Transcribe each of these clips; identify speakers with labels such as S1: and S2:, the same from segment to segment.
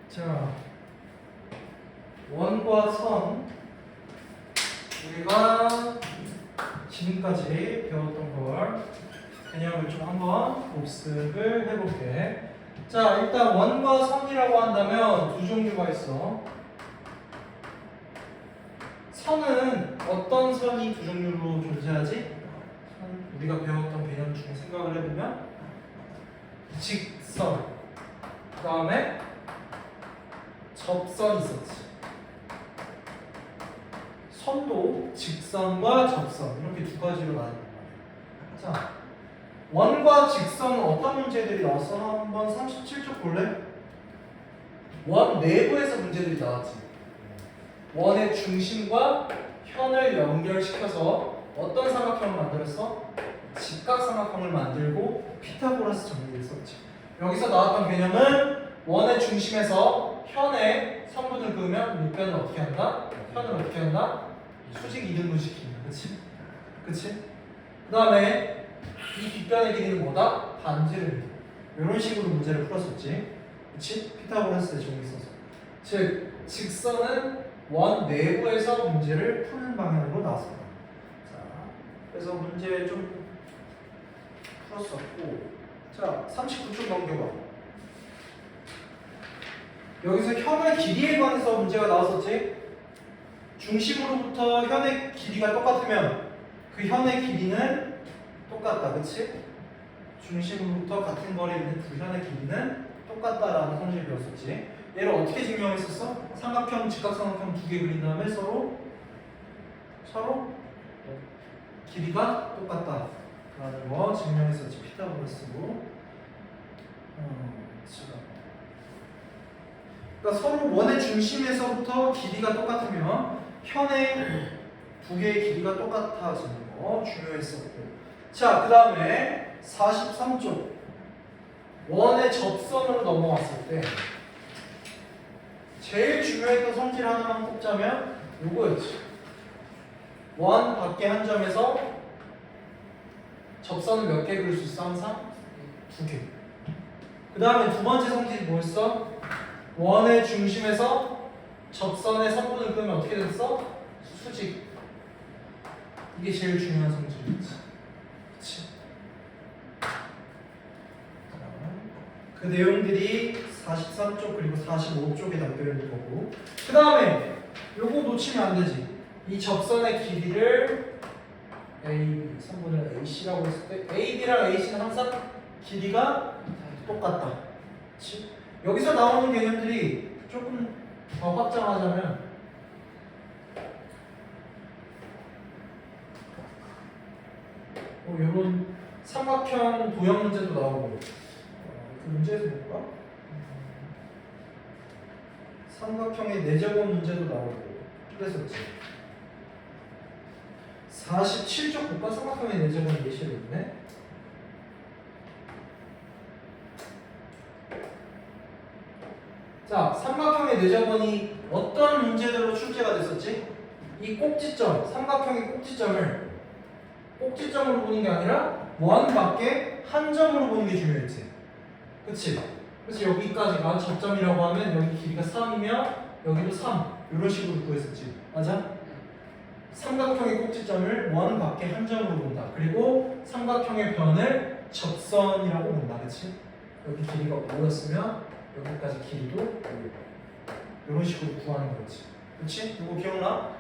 S1: 자, 원과 선 우리가 지금까지 배웠던 걸 개념을 좀 한번 복습을 해볼게. 자, 일단 원과 선이라고 한다면 두 종류가 있어. 선은 어떤 선이 두 종류로 존재하지? 우리가 배웠던 개념 중에 생각을 해보면 직선, 그 다음에 접선이 있었지. 선도 직선과 접선 이렇게 두 가지로 나뉘는 거야. 자, 원과 직선은 어떤 문제들이 나왔어? 한번 37쪽 볼래? 원 내부에서 문제들이 나왔지. 원의 중심과 현을 연결시켜서 어떤 삼각형을 만들었어? 직각삼각형을 만들고 피타고라스 정리를 썼지. 여기서 나왔던 개념은 원의 중심에서 현에 선분을 그으면 밑변을 어떻게 한다? 현을 어떻게 한다? 수직 이등분 시킨다. 그치? 그치? 그 다음에 이 빗변의 길이는 뭐다? 반지름. 이런 식으로 문제를 풀었었지. 그치? 피타고라스의 정리 써서. 즉, 직선은 원 내부에서 문제를 푸는 방향으로 나왔습니다. 자, 그래서 문제 좀 풀었었고, 자, 39쪽 넘겨봐. 여기서 현의 길이에 관해서 문제가 나왔었지. 중심으로부터 현의 길이가 똑같으면 그 현의 길이는 똑같다, 그치? 중심으로부터 같은 거리에 있는 두 현의 길이는 똑같다라는 성질을 배웠었지. 얘를 어떻게 증명했었어? 삼각형, 직각삼각형 두 개 그린 다음에 서로 길이가 똑같다라는 거 증명했었지. 피타고라스로. 그러니까 서로 원의 중심에서부터 길이가 똑같으면 현의 두 개의 길이가 똑같아지는 거 중요했었고. 자, 그 다음에 43쪽 원의 접선으로 넘어왔을 때 제일 중요했던 성질 하나만 꼽자면 요거였지. 원 밖에 한 점에서 접선을 몇 개 그릴 수 있어? 항상? 두 개. 그 다음에 두 번째 성질이 뭐였어? 원의 중심에서 접선의 선분을 그으면 어떻게 됐어? 수직. 이게 제일 중요한 성질이었지. 그치? 그 내용들이 43쪽 그리고 45쪽에 담겨있는 거고. 그 다음에 요거 놓치면 안 되지. 이 접선의 길이를 AB, 선분을 AC라고 했을 때 AB랑 AC는 항상 길이가 똑같다. 그치? 여기서 나오는 개념들이 조금 더 확장하자면 이런 삼각형 도형 문제도 나오고 그 문제에서 볼까? 삼각형의 내제곱 문제도 나오고 그랬었지. 47쪽 볼까? 삼각형의 내제곱은 예시로 있네. 자, 삼각형의 내제곱이 어떤 문제들로 출제가 됐었지? 이 꼭지점, 삼각형의 꼭지점으로 보는 게 아니라 원 밖에 한 점으로 보는 게 중요했지. 그치? 그래서 여기까지가 접점이라고 하면 여기 길이가 3이면 여기도 3 이런 식으로 구했었지. 맞아? 삼각형의 꼭지점을 원 밖에 한 점으로 본다. 그리고 삼각형의 변을 접선이라고 본다. 그치? 여기 길이가 5였으면 여기까지 길이도 5 이런 식으로 구하는 거지. 그치? 이거 기억나?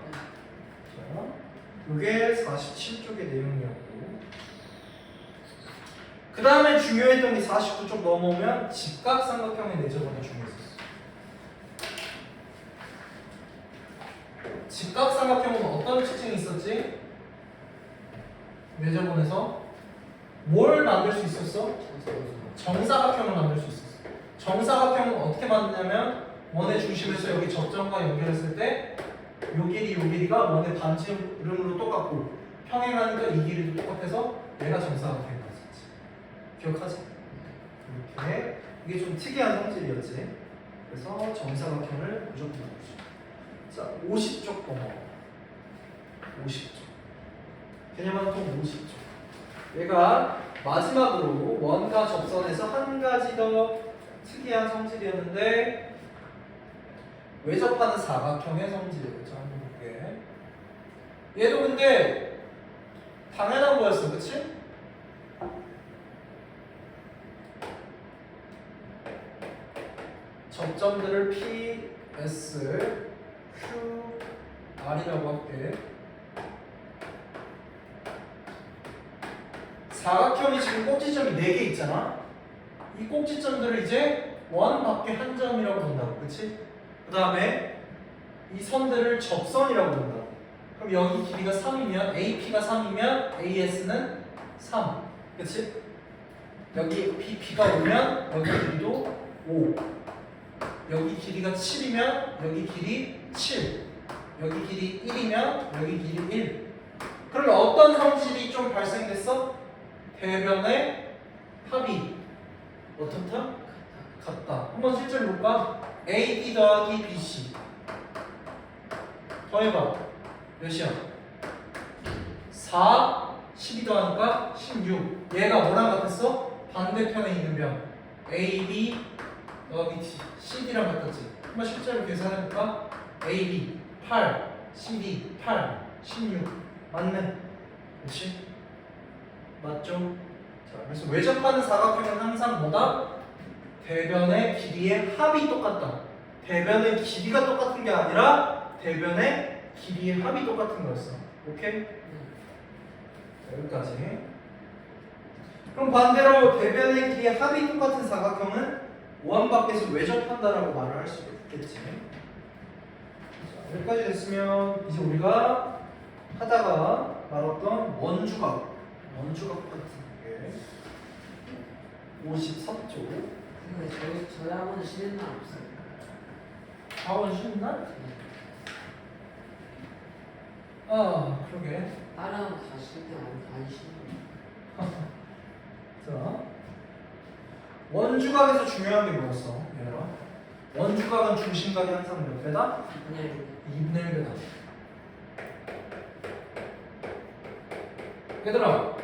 S1: 자, 이게 47쪽의 내용이었고 그 다음에 중요했던 게 49쪽 넘어오면 직각삼각형의 내제곱이 중요했었어. 직각삼각형은 어떤 특징이 있었지? 내제곱에서 뭘 만들 수 있었어? 정사각형을 만들 수 있었어. 정사각형은 어떻게 만드냐면 원의 중심에서 여기 접점과 연결했을 때 요 길이가 원의 반지름으로 똑같고 평행하니까 이 길이도 똑같아서 얘가 정사각형이 나왔었지. 기억하지? 이렇게 이게 좀 특이한 성질이었지. 그래서 정사각형을 무조건 나오죠. 자, 50쪽 넘어. 50쪽. 개념 한통 50쪽. 얘가 마지막으로 원과 접선에서 한 가지 더 특이한 성질이었는데 외접하는 사각형의 성질. 자, 한번 볼게. 얘도 근데 당연한 거였어, 그치? 접점들을 P, S, Q, R이라고 할게. 사각형이 지금 꼭지점이 4개 있잖아. 이 꼭지점들을 이제 원 밖에 한 점이라고 본다고, 그치? 그 다음에 이 선들을 접선이라고 본다고. 그럼 여기 길이가 3이면 AP가 3이면 AS는 3, 그치? 여기 BP가 오면 여기 길이도 5. 여기 길이가 7이면 여기 길이 7. 여기 길이 1이면 여기 길이 1. 그러면 어떤 성질이 좀 발생됐어? 대변의 합이 어떻다? 같다. 한번 실제로 볼까? AD 더하기 BC 더해봐. 몇이야? 4, 12 더하니까 16. 얘가 뭐랑 같았어? 반대편에 있는 변 AB 더하기 CD랑 같았지. 한번 실제로 계산해볼까? AB 8, CD 8, 16 맞네. 그렇지? 맞죠? 자, 그래서 외접하는 사각형은 항상 뭐다? 대변의 길이의 합이 똑같다. 대변의 길이가 똑같은 게 아니라 대변의 길이의 합이 똑같은 거였어. 오케이? 자, 여기까지. 그럼 반대로 대변의 길이의 합이 똑같은 사각형은 오한 밖에서 외접한다라고 말을 할 수 있겠지. 자, 여기까지 됐으면 이제 우리가 하다가 말했던 원주각 같은 게 53조.
S2: 근데 저희 학원은 쉬는 날 없어요.
S1: 학원 쉬는 날? 아, 그러게.
S2: 다른 학원 가실 때 안 쉬는
S1: 자, 원주각에서 중요한 게 뭐였어? 얘들아, 원주각은 중심각이 항상 몇 배다?
S2: 그냥
S1: 2분의 1배다. 얘들아,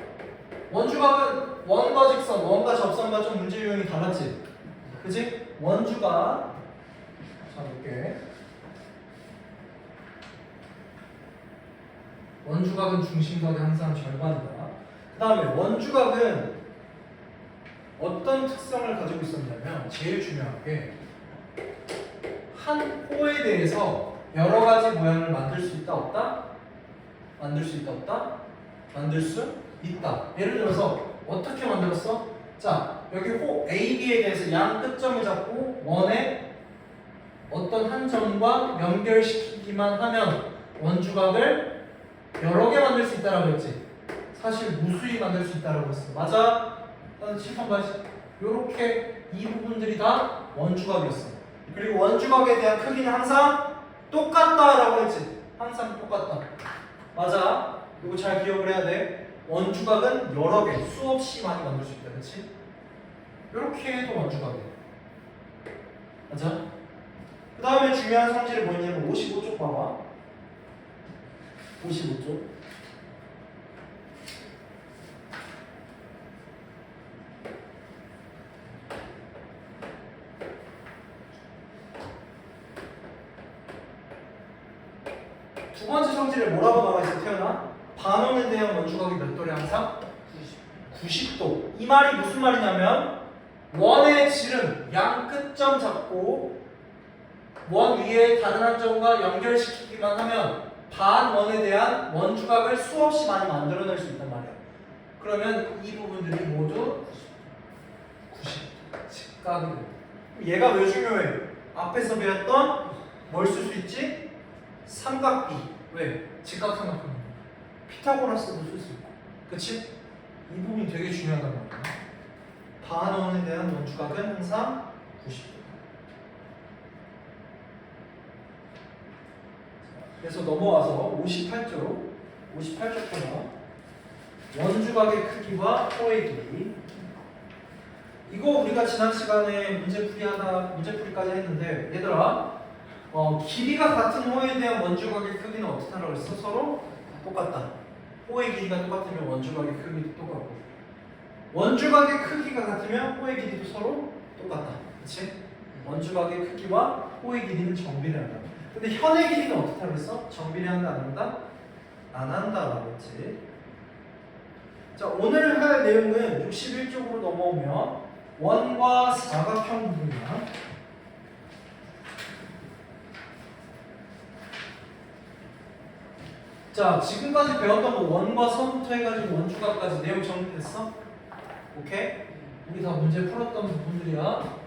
S1: 원주각은 원과 직선, 원과 접선과 좀 문제 유형이 달랐지? 그치? 원주각, 자 볼게. 원주각은 중심각이 항상 절반이다. 그 다음에 원주각은 어떤 특성을 가지고 있었냐면 제일 중요한 게 한 호에 대해서 여러 가지 모양을 만들 수 있다 없다? 만들 수 있다 없다? 만들 수 있다. 예를 들어서 어떻게 만들었어? 자, 여기 호 AB에 대해서 양 끝점을 잡고 원의 어떤 한 점과 연결시키기만 하면 원주각을 여러 개 만들 수 있다라고 했지. 사실 무수히 만들 수 있다라고 했어. 맞아? 칠판 봐야지. 요렇게 이 부분들이 다 원주각이었어. 그리고 원주각에 대한 크기는 항상 똑같다라고 했지. 항상 똑같다. 맞아? 이거 잘 기억을 해야 돼. 원주각은 여러 개, 수없이 많이 만들 수 있다. 그치? 요렇게 해도 원주각이야. 맞아? 그 다음에 중요한 성질이 뭐냐면 55쪽 봐봐. 55쪽. 두 번째 성질을 뭐라고 나와 있어, 태연아? 반원에 대한 원주각이 몇 도래 항상? 90도. 이 말이 무슨 말이냐면 원의 질은 양 끝점 잡고 원 위에 다른 한 점과 연결시키기만 하면 반원에 대한 원주각을 수없이 많이 만들어낼 수 있단 말이야. 그러면 이 부분들이 모두 90도 직각이 돼. 얘가 왜 중요해? 앞에서 배웠던 뭘 쓸 수 있지? 삼각비. 왜? 직각삼각형. 피타고라스도 쓸 수 있고. 그치? 이 부분이 되게 중요하단 말이야. 반원에 대한 원주각은 항상 90도. 그래서 넘어와서 58쪽. 58쪽 보면 원주각의 크기와 호의 길이. 이거 우리가 지난 시간에 문제풀이까지 했는데 얘들아, 길이가 같은 호에 대한 원주각의 크기는 어떻다라고 했어? 서로 똑같다. 호의 길이가 똑같으면 원주각의 크기도 똑같고, 원주각의 크기가 같으면 호의 길이도 서로 똑같다. 그치? 원주각의 크기와 호의 길이는 정비례한다. 근데 현의 길이는 어떻게 하고 있어? 정비례한다 안 한다? 안 한다라고 했지. 자, 오늘 할 내용은 61쪽으로 넘어오면 원과 사각형 부분이야. 자, 지금까지 배웠던 거 원과 선부터 해가지고 원주각까지 내용 정리됐어? 오케이? 우리 다 문제 풀었던 부분들이야.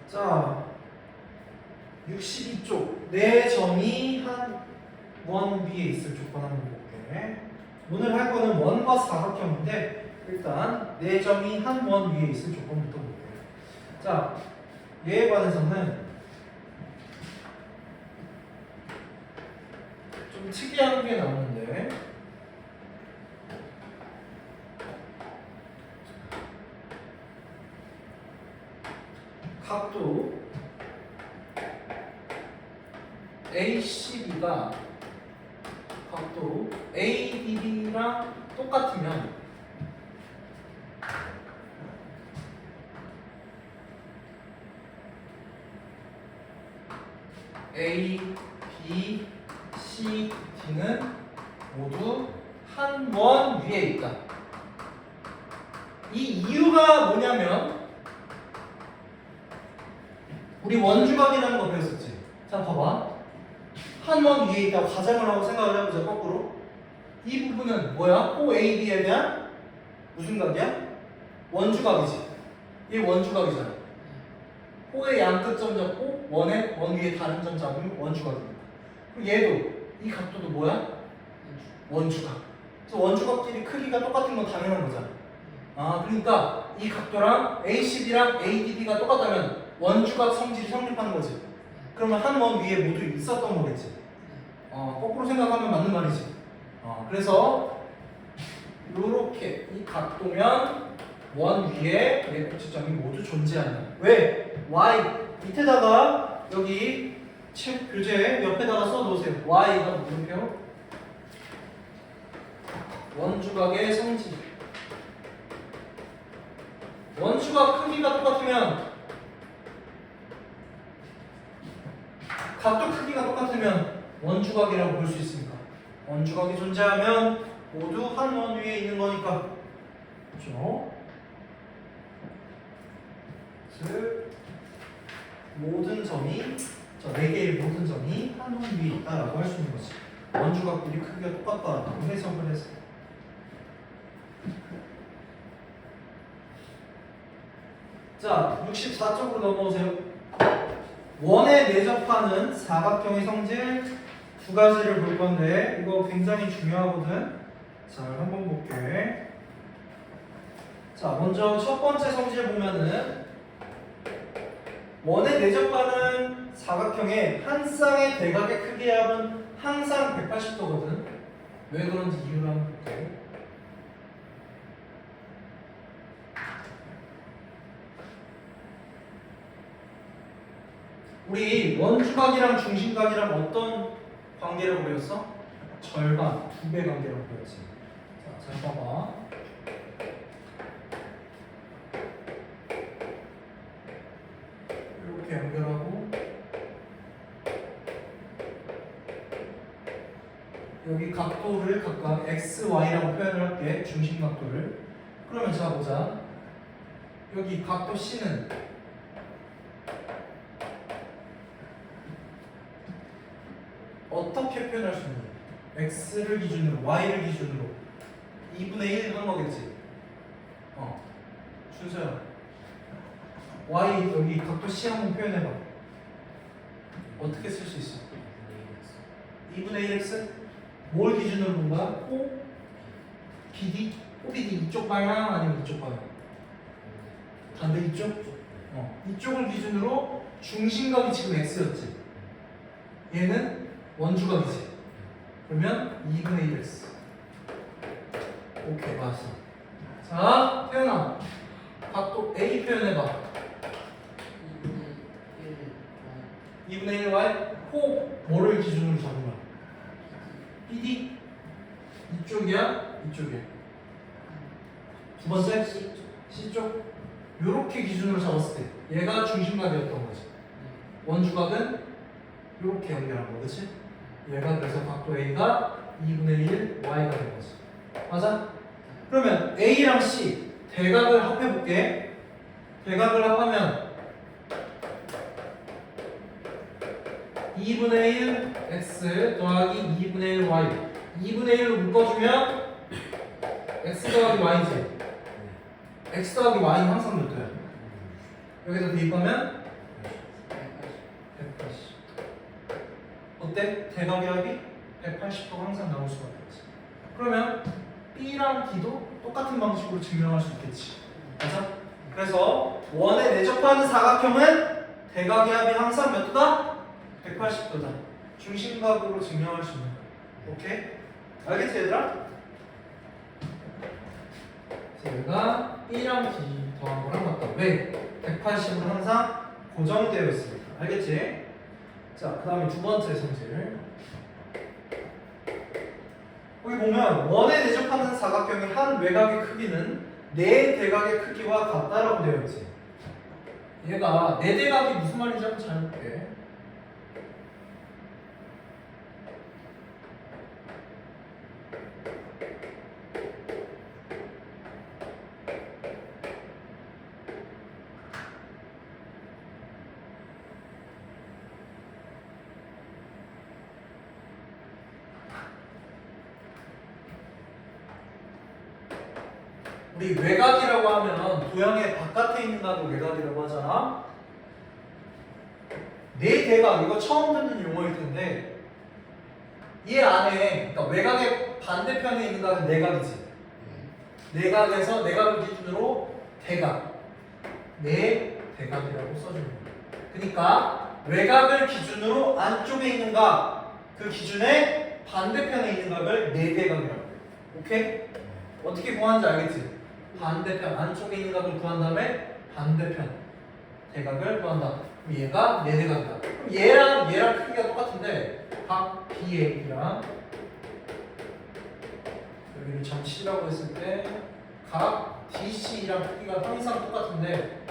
S1: 자, 62쪽 네 점이 한 원 위에 있을 조건 한번 볼게. 오늘 할 거는 원과 사각형인데 일단 네 점이 한 원 위에 있을 조건부터 볼게. 자, 얘에 관해서는 좀 특이한 게 나오는데 각도 ACB가 각도 ADB랑 똑같으면 A, B, C, D는 모두 한 원 위에 있다. 이 이유가 뭐냐면 우리 원주각이라는 거 배웠었지. 자, 봐봐. 한 원 위에 있다고 가정을 하고 생각을 해보자. 거꾸로 이 부분은 뭐야? OAB에 대한 무슨 각이야? 원주각이지. 이게 원주각이잖아. 호의 양끝점 잡고 원의 원 위에 다른 점 잡으면 원주각입니다. 그리고 얘도 이 각도도 뭐야? 원주각. 그래서 원주각끼리 크기가 똑같은 건 당연한 거잖아. 아, 그러니까 이 각도랑 ACB랑 ADB가 똑같다면 원주각 성질이 성립하는 거지. 그러면 한 원 위에 모두 있었던 거겠지. 거꾸로 생각하면 맞는 말이지. 그래서 이렇게 이 각도면 원 위에 F점이 모두 존재한다. 왜? Y 밑에다가 여기 책 교재 옆에다가 써놓으세요. Y가 물음표 원주각의 성질. 원주각 크기가 똑같으면 각도 크기가 똑같으면 원주각이라고 볼 수 있습니다. 원주각이 존재하면 모두 한 원 위에 있는 거니까. 그렇죠? 즉 모든 점이 네 개의 모든 점이 한 원 위에 있다라고 할 수 있는 거지. 원주각끼리 크기가 똑같다라고 해석을 해서. 자, 64쪽으로 넘어오세요. 원에 내접하는 사각형의 성질 두 가지를 볼 건데 이거 굉장히 중요하거든. 자, 한번 볼게. 자, 먼저 첫 번째 성질 보면은 원에 내접하는 사각형의 한 쌍의 대각의 크기의 합은 항상 180도거든. 왜 그런지 이유를 한번 볼게. 우리 원주각이랑 중심각이랑 어떤 관계라고 배웠어? 절반, 2배 관계라고 배웠지. 자, 잘 봐봐. 이렇게 연결하고 여기 각도를 각각 x, y라고 표현을 할게. 중심 각도를. 그러면 자 보자. 여기 각도 C는 어떻게 표현할 수 있니? x를 기준으로, y를 기준으로 2분의 1 한 거겠지? 준서야, y 여기 각도 C 한번 표현해봐. 어떻게 쓸 수 있어? 2분의 1x? 뭘 기준으로 본 거야? O? BD? OBD 이쪽 방향 아니면 이쪽 방향? 반대 이쪽? 이쪽을 기준으로 중심각이 지금 x였지. 얘는 원주각이지. 그러면 2분의 1x. 오케이, 맞았어. 자, 태연아, 각도 A 표현해봐. 2분의 1y. 호 뭐를 기준으로 잡은 거야? BD 이쪽이야? 이쪽이야? 두 번째 C쪽 요렇게 기준으로 잡았을 때 얘가 중심각이었던 거지. 원주각은 요렇게 연결한 거, 그치? 얘가 그래서 각도 A가 2분의 1 Y가 된 거지. 맞아? 그러면 A랑 C 대각을 합해볼게. 대각을 합하면 2분의 1 X 더하기 2분의 1 Y 2분의 1로 묶어주면 X 더하기 Y지. X 더하기 Y는 항상 몇 도야? 여기다 대입하면 180. 어때? 대각의 합이 180도 항상 나올 수밖에 없지. 그러면 B랑 D도 똑같은 방식으로 증명할 수 있겠지. 맞아? 그래서 원에 내접하는 사각형은 대각의 합이 항상 몇 도다? 180도다. 중심각으로 증명할 수 있는 거야. 오케이? 알겠지 얘들아? 얘가 B랑 D 더한 거랑 같다. 왜? 180으로 항상 고정되어 있으니까. 알겠지? 자, 그 다음에 두 번째 성질. 여기 보면 원에 내접하는 사각형의 한 외곽의 크기는 네 대각의 크기와 같다라고 되어 있지. 얘가 네 대각이 무슨 말인지 한번 잘 볼게. 우리 외곽이라고 하면 도형의 바깥에 있는 각을 외곽이라고 하잖아. 네 대각, 이거 처음 듣는 용어일 텐데 이 안에, 그러니까 외곽의 반대편에 있는 각은 내각이지. 내각에서 내각을 기준으로 대각, 네 대각이라고 써주는 거야. 그러니까 외곽을 기준으로 안쪽에 있는 각, 그 기준에 반대편에 있는 각을 네 대각이라고 해. 오케이? 어떻게 구하는지 알겠지? 반대편, 안쪽에 있는 각을 구한 다음에 반대편 대각을 구한다. 그럼 얘가 네 대각이다. 그럼 얘랑 크기가 똑같은데 각 BA랑 여기를 점치라고 했을 때 각 DC랑 크기가 항상 똑같은데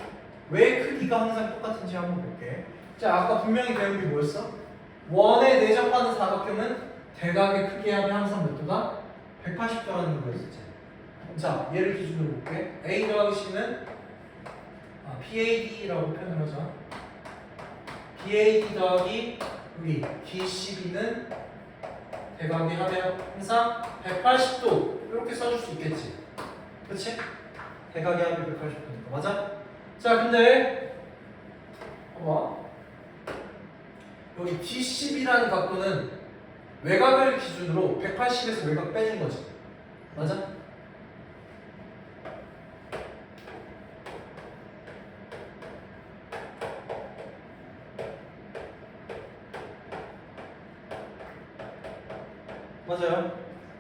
S1: 왜 크기가 항상 똑같은지 한번 볼게. 자, 아까 분명히 배운 게 뭐였어? 원에 내접하는 사각형은 대각의 크기 합이 항상 몇 도다? 180도라는 거였었지. 자, 얘를 기준으로 볼게. A 더하기 C는 PAD라고 표현을 하자. PAD 더하기 여기 DCB는 대각의 합이 항상 180도 이렇게 써줄 수 있겠지. 그렇지? 대각의 합이 180도니까 맞아? 자, 근데 봐봐. 여기 DCB라는 각도는 외곽을 기준으로 180에서 외곽 빼준 거지. 맞아? 맞아요.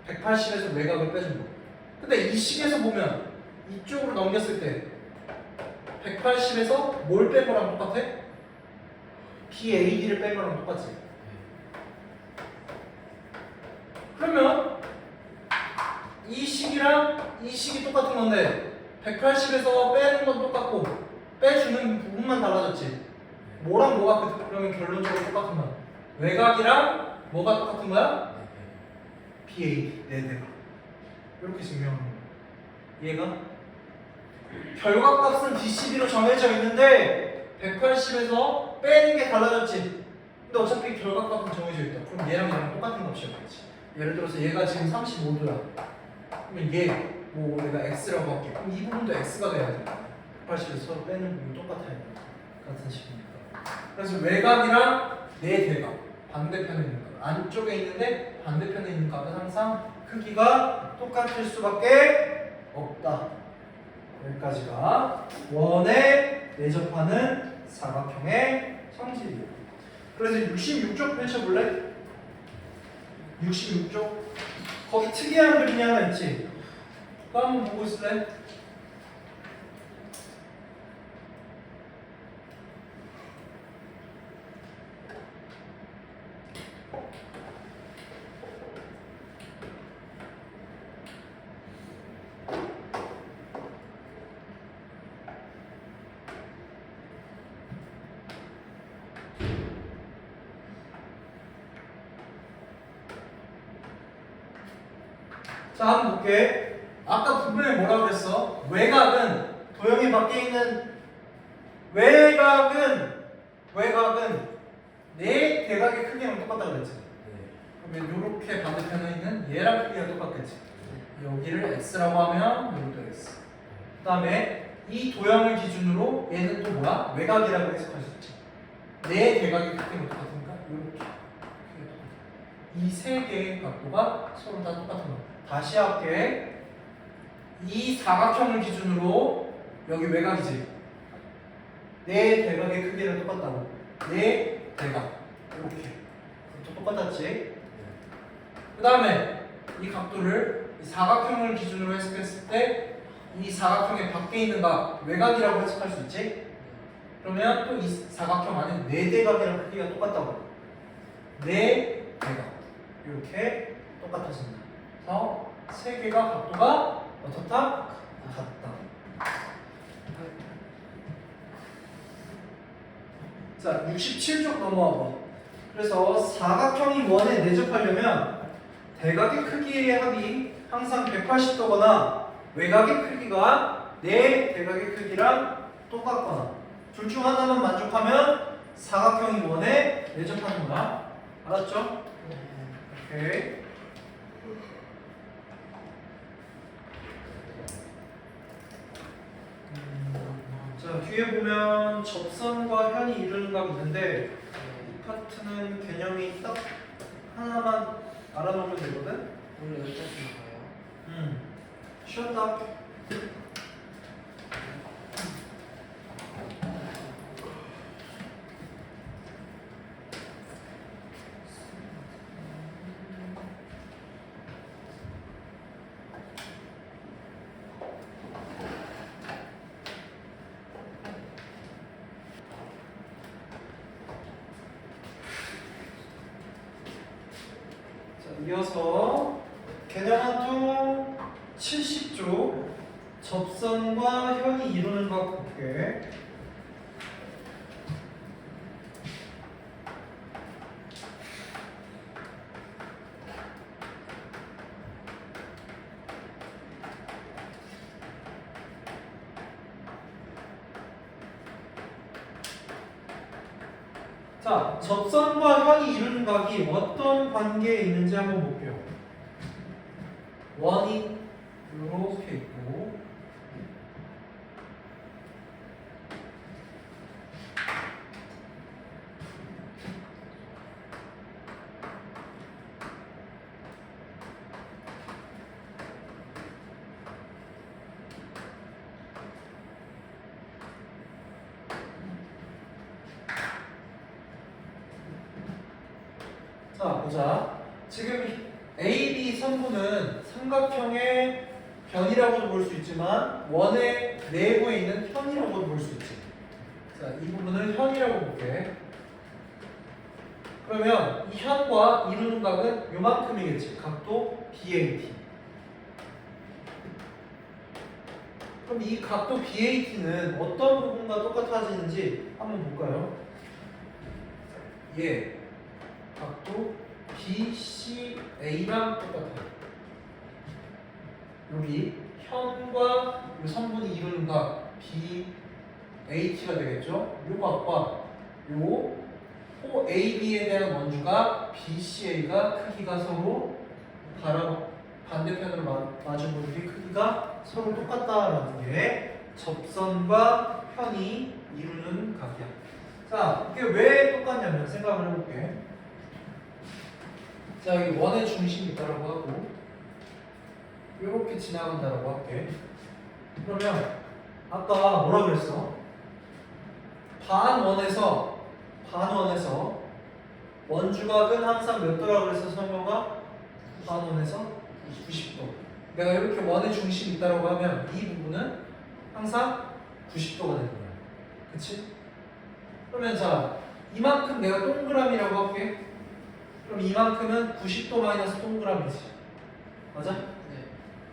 S1: 180에서 외곽을 빼준 거. 근데 이 식에서 보면 이쪽으로 넘겼을 때 180에서 뭘 뺀 거랑 똑같아? PAD를 뺀 거랑 똑같지. 그러면 이 식이랑 이 식이 똑같은 건데 180에서 빼는 건 똑같고 빼주는 부분만 달라졌지. 뭐랑 뭐가 그러면 결론적으로 똑같은 거야? 외곽이랑 뭐가 똑같은 거야? PAD, 네 대각. 이렇게 증명하는 거야. 얘가 결과값은 DCB로 정해져 있는데 180에서 빼는 게 달라졌지. 근데 어차피 결과값은 정해져 있다. 그럼 얘랑 똑같은 값이었겠지. 예를 들어서 얘가 지금 35도야. 그러면 얘, 뭐 내가 X라고 할게. 그럼 이 부분도 X가 돼야 돼. 180에서 빼는 부분이 똑같아야 돼. 같은 식이니까. 그래서 외곽이랑 네 대각, 반대편에 있는 각, 안쪽에 있는데 반대편에 있는 각은 항상 크기가 똑같을 수밖에 없다. 여기까지가 원에 내접하는 사각형의 성질이에요. 그래서 66쪽 펼쳐볼래? 66쪽 거기 특이한 그림이 하나 있지? 그거 한번 보고 있을래? 자, 한번 볼게. 아까 분명히 뭐라 그랬어? 외곽은 도형이 밖에 있는 외곽은 네 대각의 크기랑 똑같다 그랬지. 그러면 이렇게 반대편에 있는 얘랑 크기가 똑같겠지. 여기를 x라고 하면 여기도 x. 그다음에 이 도형을 기준으로 얘는 또 뭐야? 외곽이라고 해석할 수 있지. 네 대각의 크기가 똑같으니까 이렇게. 이 세 개의 각도가 서로 다 똑같은 거야. 다시 할게. 이 사각형을 기준으로 여기 외곽이지. 네 대각의 크기랑 똑같다고. 네 대각 이렇게. 또 똑같았지. 그 다음에 이 각도를 이 사각형을 기준으로 해석했을 때 이 사각형의 밖에 있는 각 외곽이라고 해석할 수 있지. 그러면 또 이 사각형 안에 네 대각이랑 크기가 똑같다고. 네 대각 이렇게 똑같아진다. 그래서 세 개가 각도가 어떻다? 같다. 자, 67쪽 넘어와 봐. 그래서 사각형이 원에 내접하려면 대각의 크기의 합이 항상 180도거나 외곽의 크기가 네 대각의 크기랑 똑같거나 둘 중 하나만 만족하면 사각형이 원에 내접하는 거야. 알았죠? 오케이. 자, 뒤에 보면 접선과 현이 이루는 값이 있는데 이 파트는 개념이 딱 하나만 알아놓으면 되거든?
S2: 오늘 여기까지 나가요.
S1: 쉬었다. 이어서 개념 한통 70조 접선과 현이 이루는 것 볼게. 자, 접선과 현이 이루는 각이 어떤 관계에 있는지 한번 볼게요. 원이 이렇게 있고 자, 보자. 지금 AB 선분은 삼각형의 변이라고도 볼 수 있지만 원의 내부에 있는 현이라고도 볼 수 있지. 자, 이 부분을 현이라고 볼게. 그러면 이 현과 이루는 각은 요만큼이겠지. 각도 BAT. 그럼 이 각도 BAT는 어떤 부분과 똑같아지는지 한번 볼까요? 예. 각도 BCA랑 똑같아요. 여기 현과 이 선분이 이루는 각 BAT가 되겠죠? 이 각과 요 OAB에 대한 원주가 BCA가 크기가 서로 반대편으로 마주 보는 크기가 서로 똑같다라는 게 접선과 현이 이루는 각이야. 자, 이게 왜 똑같냐면 생각을 해볼게. 자, 여기 원의 중심이 있다라고 하고 이렇게 지나간다라고 할게. 그러면 아까 뭐라 그랬어? 반원에서 원주각은 항상 몇 도라고 그랬어? 설명가? 반원에서 90도. 내가 이렇게 원의 중심이 있다라고 하면 이 부분은 항상 90도가 되는 거야. 그치? 그러면 자, 이만큼 내가 동그라미라고 할게. 그럼 이만큼은 90도 마이너스 동그라미지. 맞아?
S2: 네.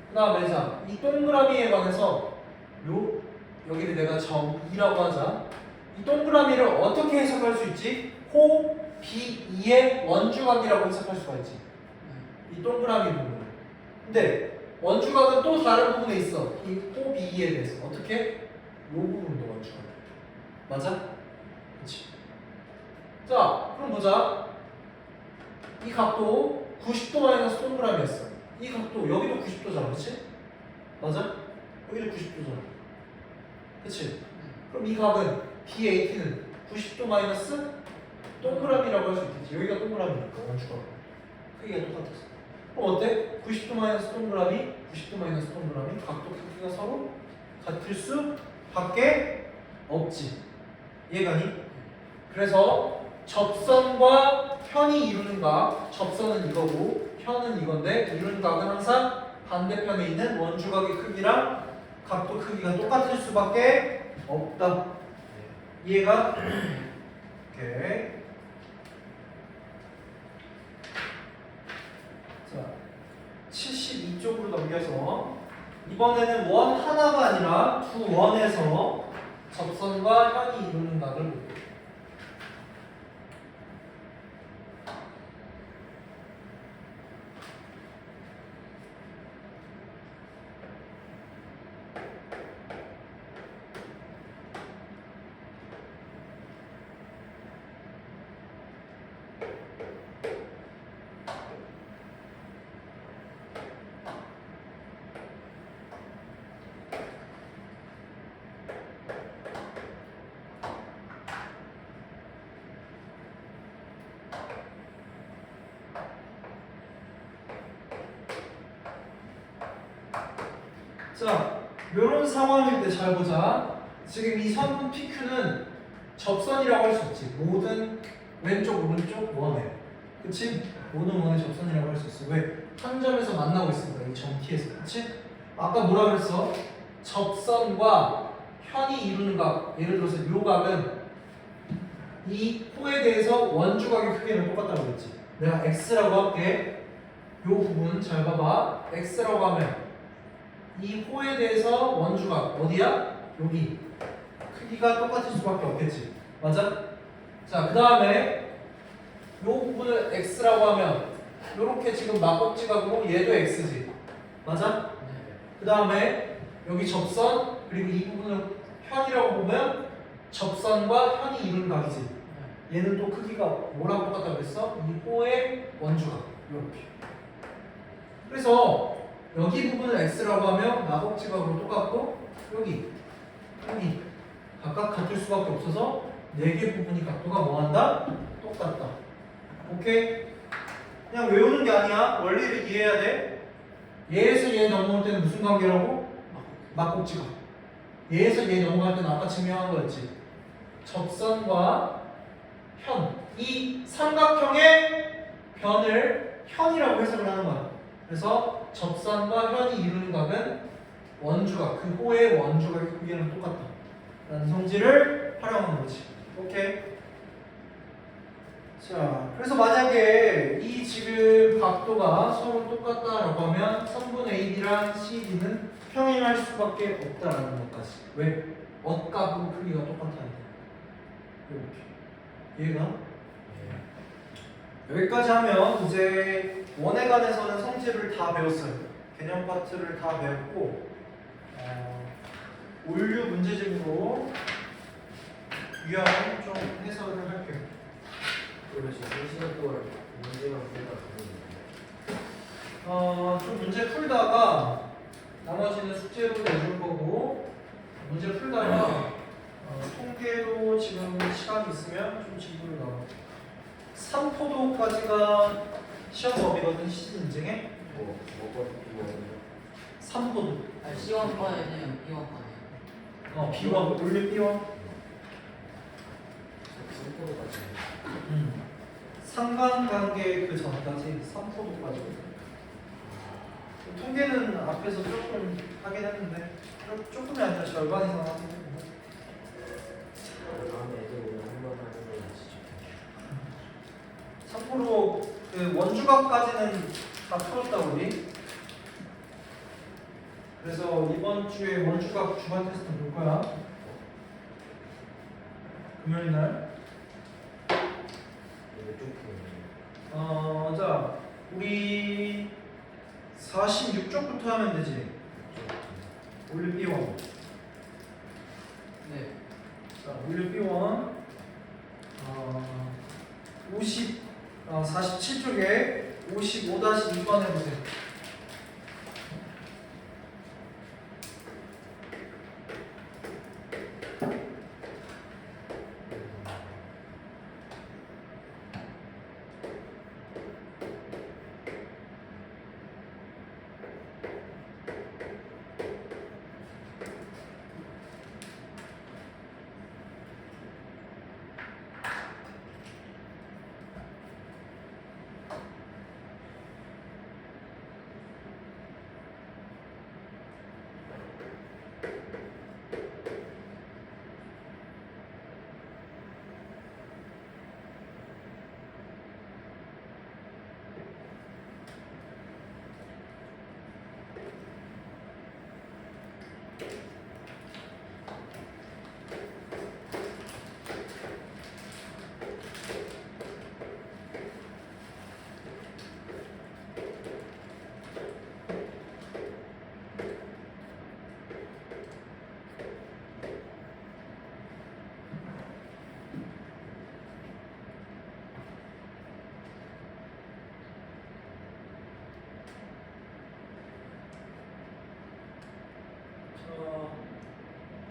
S1: 그 다음에 자, 이 동그라미에 관해서 여기를 내가 점 2라고 하자. 이 동그라미를 어떻게 해석할 수 있지? 호 B2의 원주각이라고 해석할 수가 있지. 이 동그라미 부분을. 근데 원주각은 또 다른 부분에 있어. 이 OBE에 대해서 어떻게? 요 부분도 원주각. 맞아? 그렇지. 자, 그럼 보자. 이 각도 90도 마이너스 동그라미였어. 이 각도 여기도 90도잖아, 그렇지? 맞아? 여기도 90도잖아. 그렇지? 그럼 이 각은 BAT는 90도 마이너스 동그라미라고 할 수 있겠지. 여기가 동그라미니까 원주각. 크기가 똑같았어. 그럼 어때? 90도 마이너스 동그라미, 90도 마이너스 동그라미 각도 크기가 서로 같을 수밖에 없지. 이해가니? 그래서 접선과 편이 이루는 각, 접선은 이거고 편은 이건데 이루는 각은 항상 반대편에 있는 원주각의 크기랑 각도 크기가 똑같을 수밖에 없다. 이해가? 오케이. 자, 72쪽으로 넘겨서 이번에는 원 하나가 아니라 두 원에서 접선과 현이 이루는 각을 볼게요. 자, 이런 상황일 때 잘 보자. 지금 이 선 PQ는 접선이라고 할 수 있지. 모든 왼쪽 오른쪽 원에, 그치? 모든 원의 접선이라고 할 수 있어. 왜? 한 점에서 만나고 있으니까 이 점 T에서, 그치? 아까 뭐라 그랬어? 접선과 현이 이루는 각, 예를 들어서 요 각은 이 호에 대해서 원주각의 크기는 똑같다고 그랬지. 내가 X라고 할게. 요 부분 잘 봐봐. X라고 하면 이 호에 대해서 원주각 어디야? 여기. 크기가 똑같을 수밖에 없겠지. 맞아? 자, 그 다음에 요 부분을 X라고 하면 요렇게 지금 막꼭지각으로 얘도 X지. 맞아? 그 다음에 여기 접선 그리고 이 부분을 현이라고 보면 접선과 현이 이루는 각이지. 얘는 또 크기가 뭐랑 똑같다고 그랬어? 이 호의 원주각. 이렇게. 그래서 여기 부분을 X라고 하면 마법지각으로 똑같고 여기 각각 같을 수밖에 없어서 4개 부분이 각도가 뭐한다? 똑같다. 오케이? 그냥 외우는 게 아니야. 원리를 이해해야 돼. 얘에서 얘 넘어올 때는 무슨 관계라고? 막곡지각. 얘에서 얘 넘어갈 때는 아까 증명한 거였지. 접선과 현. 이 삼각형의 변을 현이라고 해석을 하는 거야. 그래서 접선과 현이 이루는 각은 원주각, 그 호의 원주각의 크기랑 똑같다 라는 성질을 활용하는 거지. 오케이? 자, 그래서 만약에 이 지금 각도가 서로 똑같다라고 하면 선분 AB랑 CD는 평행할 수밖에 없다라는 것까지. 왜? 원값으로 크기가 똑같아야 돼. 이렇게. 이해가? 여기까지 하면 이제 원에 관해서는 성질을 다 배웠어요. 개념 파트를 다 배웠고 올류 문제집으로 유형 좀 해석을 할게요.
S2: 그러면 지금 1시간 동안 문제만 풀다
S1: 좀 문제 풀다가 나머지는 숙제로 내줄 거고 문제 풀다가 통계로 지금 시간이 있으면 좀 진도를 나와. 3포도까지가 시험 범위거든. 시즌 인증에
S2: 뭐
S1: 3포도.
S3: 아니 C1과에는 B1과네.
S1: B1 올류 B1. 상관관계 그 전까지 3포도까지. 통계는 앞에서 조금 하긴 했는데 조금이 아니라 절반 이상 하긴 했는데.
S2: 다음에 애들 오면 한번 하는 거 진짜.
S1: 참고로 그 원주각까지는 다 풀었다 우리. 그래서 이번 주에 원주각 주간 테스트 볼 거야. 금요일 날.
S2: 이거 좀
S1: 자, 우리 46쪽부터 하면 되지. 올류 B1.
S3: 네.
S1: 자, 올류 B1. 47쪽에 55-2번 해보세요.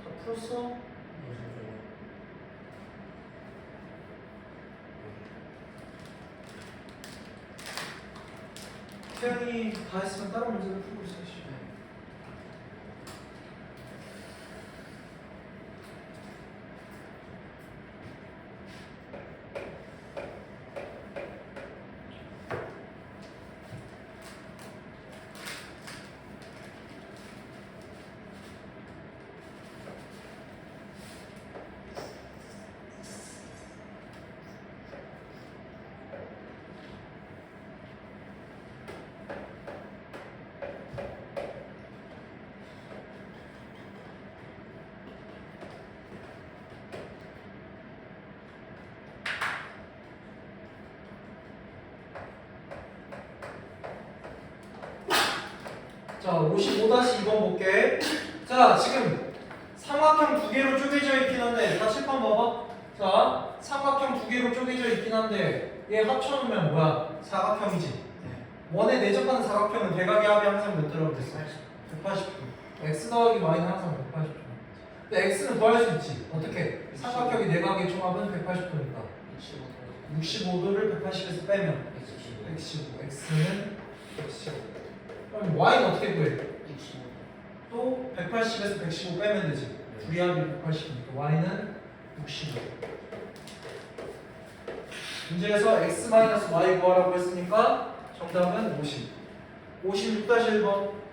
S1: 다 풀었어? 태연이 다 했으면 다른 문제를 풀고 있어야지. 자, 55-2번 볼게. 자, 지금 삼각형 두 개로 쪼개져 있긴 한데, 다 칠판 봐봐. 자, 삼각형 두 개로 쪼개져 있긴 한데, 얘 합쳐놓으면 뭐야? 사각형이지.
S3: 네.
S1: 원에 내접하는 사각형은 대각의 합이 항상 몇 도라고 됐어? 180도. x 더하기 y는 항상 180도. 근데 x는 구할 수 있지. 어떻게? 삼각형의 내각의 총합은 180도니까. 65도를 180에서 빼면 115. x는 115. 그럼 y는 어떻게 구해? 또 180에서 115 빼면 되지. 둘이 합이 180이니까 y는 65. 문제에서 x-y 구하라고 했으니까 정답은 50. 56-1번.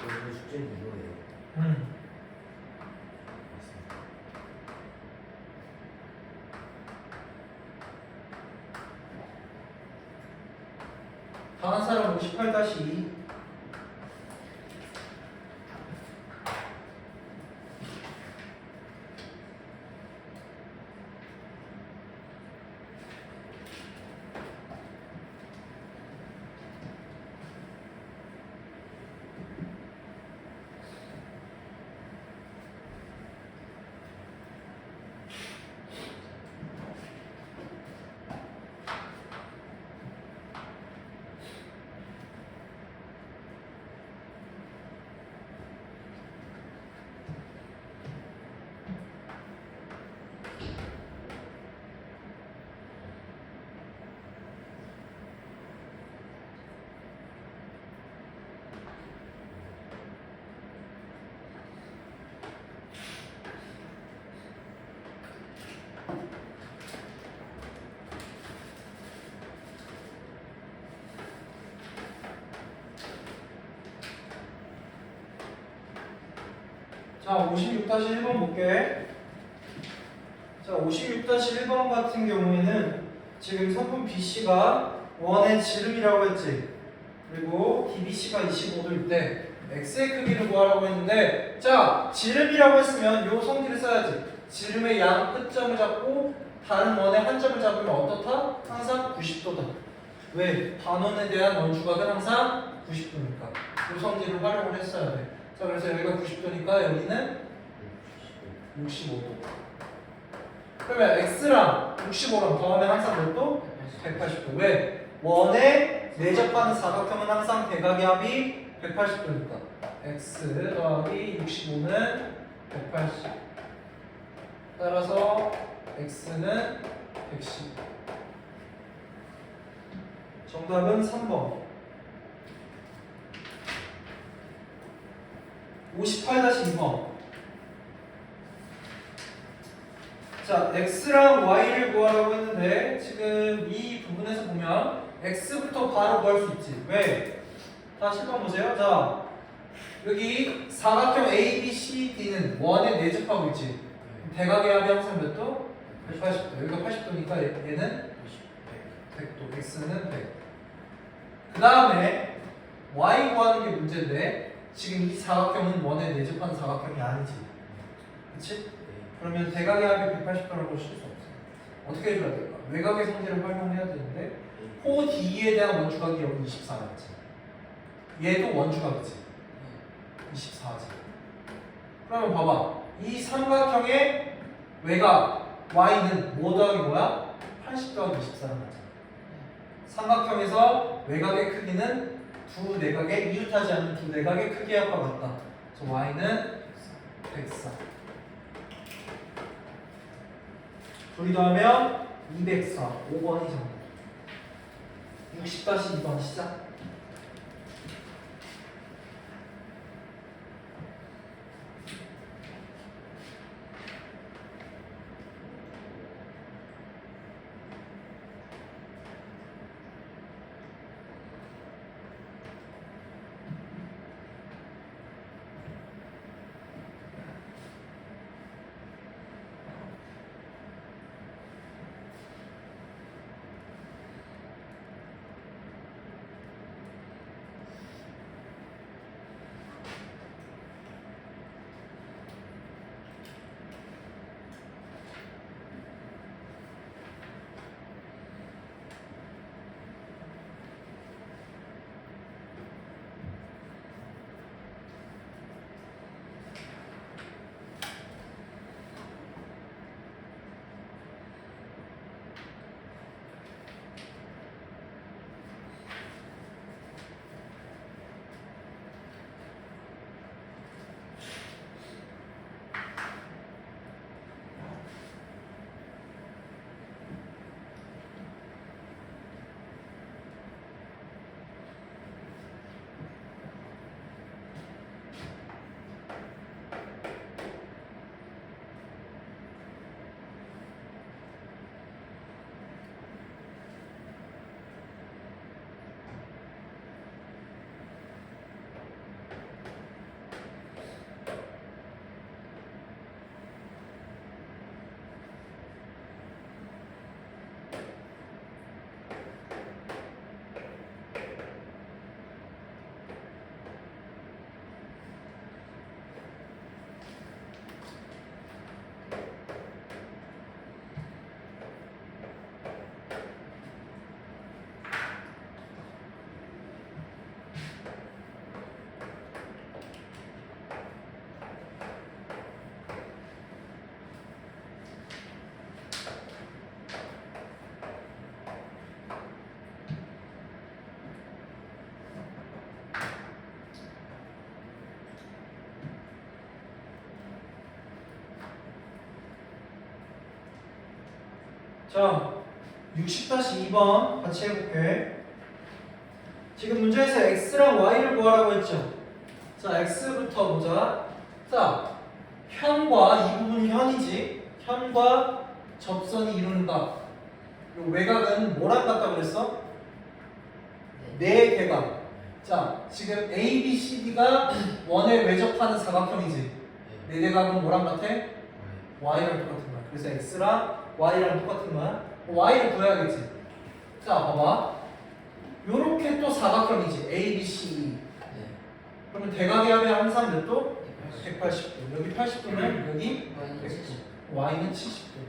S2: 오늘 숙제는 이거예요.
S1: 다한 사람 58-2. 자, 56-1번 볼게. 자, 56-1번 같은 경우에는 지금 성분 BC가 1의 지름이라고 했지. 그리고 DBC가 25도일 때 X의 크기를 구하라고 했는데, 자, 지름이라고 했으면 요 성질을 써야지. 지름의 양 끝점을 잡고 다른 원의 한 점을 잡으면 어떻다? 항상 90도다. 왜? 반원에 대한 원주각은 항상 90도니까. 요 성질을 활용을 했어야 돼. 자, 그래서 여기가 90도니까 여기는 65도. 그러면 X랑 65랑 더하면 항상 몇 도? 180도. 왜? 원에 내접하는 사각형은 항상 대각의 합이 180도니까. X 더하기 65는 180. 따라서 X는 110. 정답은 3번. 58-2번. 자, X랑 Y를 구하라고 했는데 지금 이 부분에서 보면 X부터 바로 구할 수 있지. 왜? 다 10번 보세요. 자, 여기 사각형 ABCD는 원에 내접하고 있지. 대각의 합이 항상 몇 도? 180도. 여기가 80도니까 얘는 100도. X는 100. 그 다음에 Y 구하는 게 문제인데 지금 이 사각형은 원에 내접한 사각형이 아니지. 그치? 그러면 대각의 합이 180도라고 볼 수 없어. 어떻게 해줘야 될까? 외곽의 성질을 활용해야 되는데 호 D에 대한 원주각이 여기 24였지. 얘도 원주각이지. 24지. 그러면 봐봐. 이 삼각형의 외곽 Y는 뭐 더하기 뭐야? 80 더하기 24란 말이야. 삼각형에서 외곽의 크기는 두 내각의 이웃하지 않는 두 내각의 크기와 같다. 그래서 Y는 104. 둘이 더하면 204. 5번이 정답. 60-2번 시작. 자, 60-2번 같이 해볼게. 지금 문제에서 x랑 y를 구하라고 했죠. 자, x부터 보자. 자, 현과 이 부분이 현이지. 현과 접선이 이루는 각. 요 외곽은 뭐랑 같다 그랬어? 네 대각. 자, 지금 A, B, C, D가 원에 외접하는 사각형이지. 네 대각은 뭐랑 같아? y랑 똑같은 거야. 그래서 x랑 y랑 똑같은 거야. y를 구해야겠지. 자, 봐봐. 요렇게 또 사각형이지. A, B, C, E. 그러면 대각의 합이 항상 몇 도? 180도. 여기 80도면 여기
S3: Y는 70.
S1: y는 70도.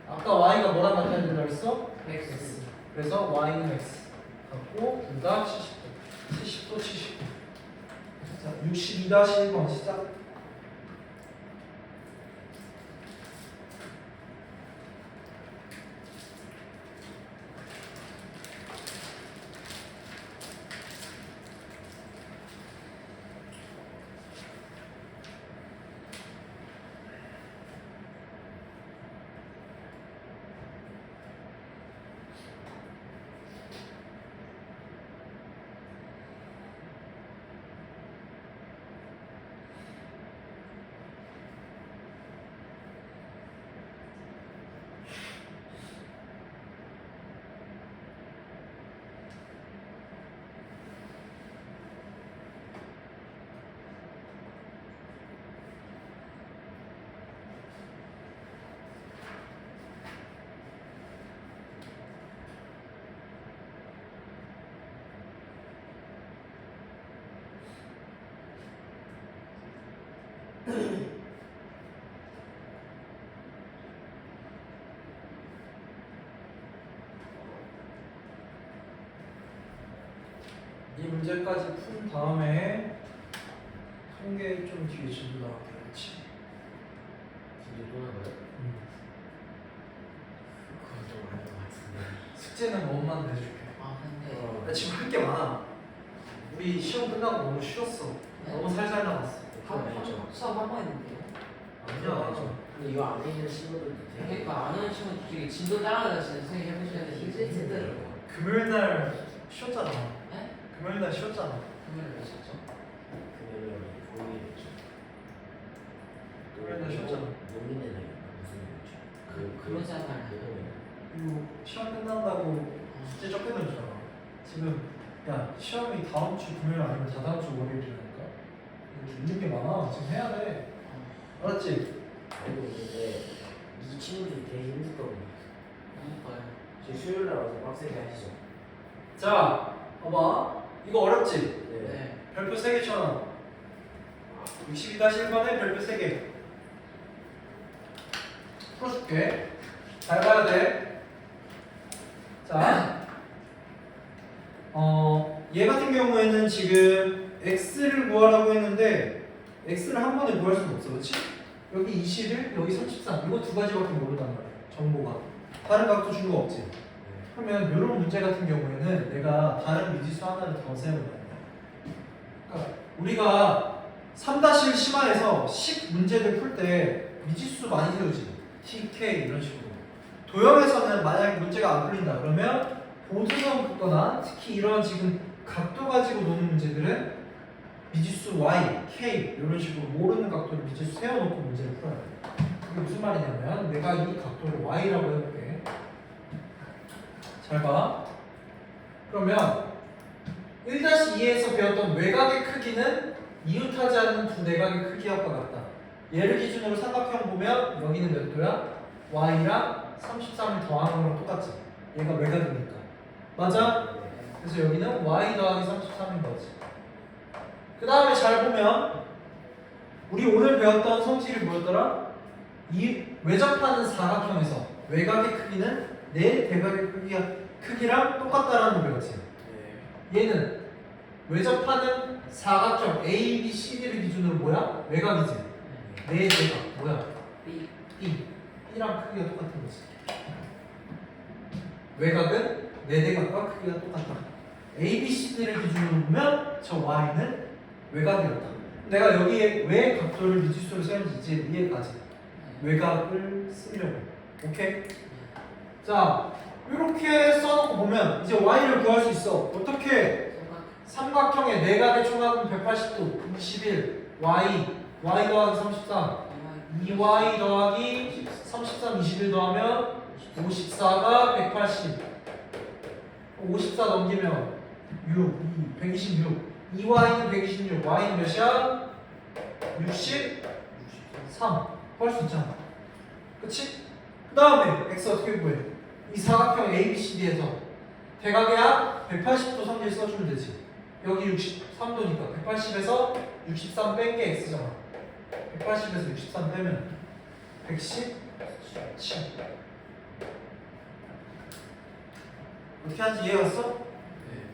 S1: 아까 y가 뭐랑 같아야 된다 그랬어?
S3: X.
S1: 그래서 y는 x 같고 둘 다 70도. 70도, 70도. 자, 62-1번 시작. 이 문제까지 푼 다음에 통계 좀 뒤에 질문 나올게. 그렇지.
S2: 진짜 또 나가요? 그건 좀 아닌 것 같은데.
S1: 숙제는 너만 내줄게.
S3: 아 근데
S1: 나 지금 할 게 많아. 우리 시험 끝나고 너무 쉬웠어. 너무 살살 나갔어.
S3: 수업 한 번 했는데요.
S1: 아니야.
S2: 근데 이거 안 해주는 친구들도 되게
S3: 그러니까 안 하는 친구 되게 진도 따라가서 선생님 해보셔야 되는데
S2: 힘들 텐데.
S1: 금요일 날 쉬었잖아.
S3: 네?
S1: 금요일 날 쉬었잖아.
S3: 금요일 몇 시죠?
S2: 그러면 고민이 됐죠.
S1: 금요일 날 쉬었잖아.
S2: 노민의 날인가 무슨 날이죠?
S3: 그러잖아요.
S1: 그리고 시험 끝난다고 숙제 적게 던지잖아. 지금 야 시험이 다음 주 금요일 아니면 다다음 주 월요일이라니까. 있는 게 많아. 지금 해야 돼. 알았지?
S2: 알고 있는데 이 친구들이 되게 힘들 거거든요.
S3: 그러니까요.
S2: 저 수요일 날 와서 빡세게 하시죠.
S1: 자, 봐봐. 이거 어렵지?
S2: 네.
S3: 네.
S1: 별표 3개 쳐놔. 62-1번에 별표 3개. 풀어줄게. 잘 봐야 돼. 자, 얘 같은 경우에는 지금 x를 구하라고 했는데 x를 한 번에 구할 수는 없어, 그렇지? 여기 21, 여기 33. 이거 두 가지밖에 모른단 말이야. 정보가. 다른 각도 준 거 없지? 그러면 이런 문제 같은 경우에는 내가 다른 미지수 하나를 더 세우는 거야. 그러니까 우리가 3-1 심화에서 식 문제들 풀 때 미지수 많이 세우지. t, k 이런 식으로. 도형에서는 만약에 문제가 안 풀린다 그러면 보드성 긋거나 특히 이런 지금 각도 가지고 노는 문제들은 미지수 y, k 이런 식으로 모르는 각도를 미지수 세워놓고 문제를 풀어야 돼. 그게 무슨 말이냐면 내가 이 각도를 y라고 해볼게. 잘 봐. 그러면 1-2에서 배웠던 외곽의 크기는 이웃하지 않는 두 내각의 크기와 같다. 얘를 기준으로 삼각형 보면 여기는 몇 도야? y랑 33을 더하는 거랑 똑같지. 얘가 외곽이니까. 맞아? 그래서 여기는 y 더하기 33인 거지. 그 다음에 잘 보면 우리 오늘 배웠던 성질이 뭐였더라? 이 외접하는 사각형에서 외곽의 크기는 네 대각의 크기랑 똑같다라는 거 배웠지. 얘는 외접하는 사각형 A, B, C, D를 기준으로 뭐야? 외곽이지. 네 대각 뭐야?
S3: B.
S1: B랑 크기가 똑같은 거지. 외곽은 네 대각과 크기가 똑같다. A, B, C, D를 기준으로 보면 저 Y는 외곽이었다. 내가 여기에 왜 각도를 미지수로 세우는지 이제 이해가지. 외곽을 쓰려고. 오케이? 자, 이렇게 써놓고 보면 이제 y를 구할 수 있어. 어떻게? 삼각형의 내각의 총합은 180도, 21, y 더하기 33, 2y 더하기 33, 21 더하면 54가 180, 54 넘기면 6, 126, 2y는 126, y는 몇이야? 63. 구할 수 있잖아. 그치? 그 다음에 x 어떻게 구해? 이 사각형 ABCD에서 대각의 앞 180도 성질 써주면 되지. 여기 63도니까 180에서 63 뺀 게 x잖아. 180에서 63 빼면 117. 어떻게 하는지 이해 갔어?
S3: 네.